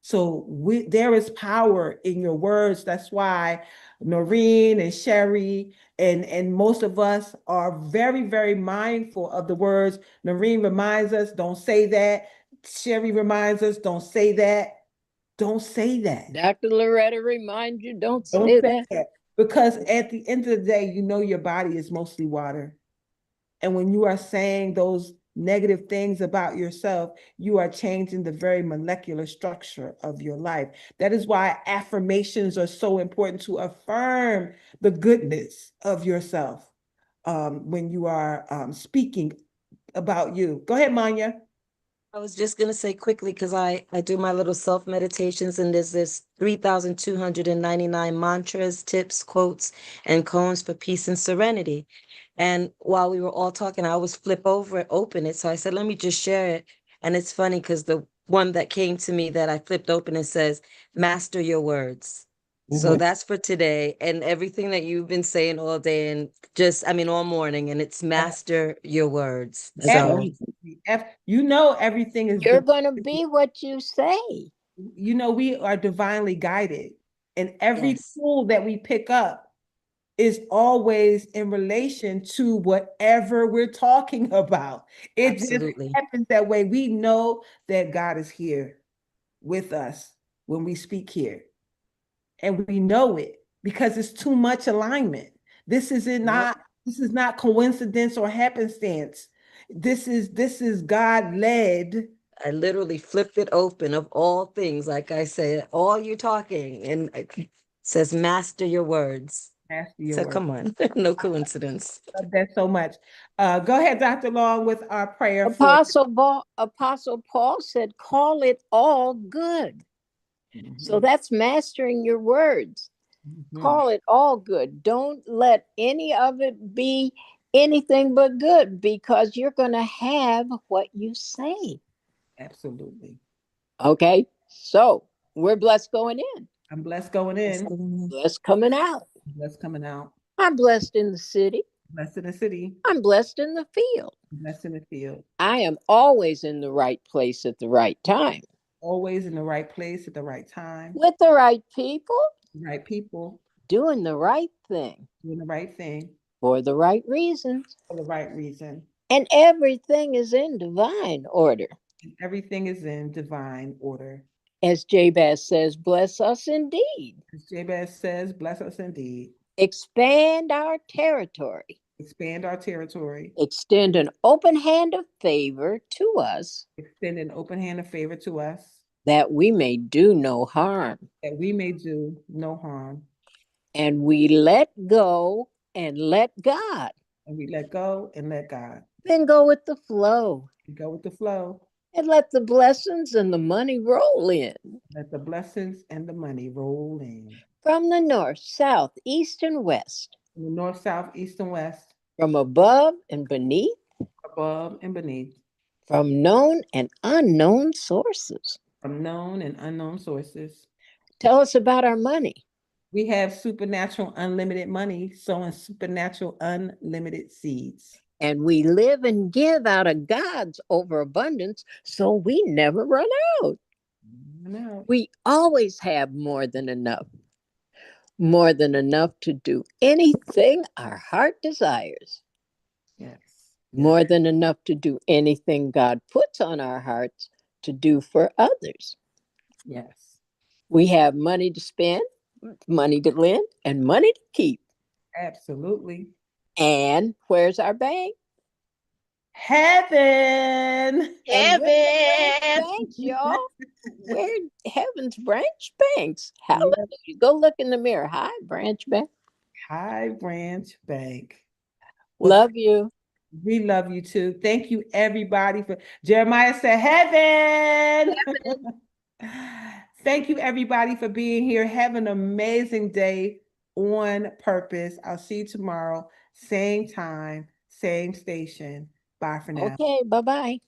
So there is power in your words. That's why Noreen and Sherry and most of us are very, very mindful of the words. Noreen reminds us, don't say that. Sherry reminds us, don't say that. Don't say that. Dr. Loretta reminds you, don't Don't say say that. that. Because at the end of the day, you know your body is mostly water. And when you are saying those negative things about yourself, you are changing the very molecular structure of your life. That is why affirmations are so important, to affirm the goodness of yourself when you are speaking about you. Go ahead, Manya. I was just going to say quickly, because I do my little self meditations, and there's this 3,299 mantras, tips, quotes, and koans for peace and serenity. And while we were all talking, I always flip over it, open it. So I said, let me just share it. And it's funny because the one that came to me that I flipped open, it says, master your words. So that's for today, and everything that you've been saying all day, and all morning, and it's master your words. So You know, everything is You're going to be what you say. you know, we are divinely guided, and every yes, tool that we pick up is always in relation to whatever we're talking about. It just absolutely. happens that way. We know that God is here with us when we speak here, and we know it because it's too much alignment. This is Yep. not this is not coincidence or happenstance. This is God led. I literally flipped it open, of all things. Like I said, all you talking, and it says master your words. Master your So word. come on, no coincidence. Love that so much. Go ahead, Dr. Long, with our prayer for Apostle Paul said, call it all good. So that's mastering your words. Call it all good. Don't let any of it be anything but good, because you're going to have what you say. Absolutely. Okay. So we're blessed going in, I'm blessed going in, blessed coming out. blessed coming out, I'm blessed in the city. blessed in the city, I'm blessed in the field. blessed in the field. I am always in the right place at the right time, Always in the right place at the right time, with the right people, right people, doing the right thing doing the right thing for the right reasons. for the right reason. And everything is in divine order. And everything is in divine order. As Jabez says, bless us indeed. As Jabez says, bless us indeed. Expand our territory. Expand our territory. Extend an open hand of favor to us, Extend an open hand of favor to us, that we may do no harm. that we may do no harm. And we let go and let God. And we let go and let God. Then go with the flow. We go with the flow. And let the blessings and the money roll in. Let the blessings and the money roll in. From the north, south, east, and west. in the north, south, east, and west, from above and beneath, above and beneath, from known and unknown sources. from known and unknown sources. Tell us about our money. We have supernatural unlimited money, sowing supernatural unlimited seeds. And we live and give out of God's overabundance, so we never run out. No. We always have more than enough to do anything our heart desires, Yes. more than enough to do anything God puts on our hearts to do for others. Yes. We have money to spend, money to lend, and money to keep. Absolutely. And where's our bank? Heaven. And where's the branch Heaven. banks, y'all? Where heaven's branch banks? Hallelujah. Go look in the mirror. Hi, branch bank. High Branch Bank. Well, Love you. we love you too. Thank you, everybody, for Jeremiah said heaven. Thank you, everybody, for being here. Have an amazing day on purpose. I'll see you tomorrow, same time, same station. Bye for now. Okay, bye-bye.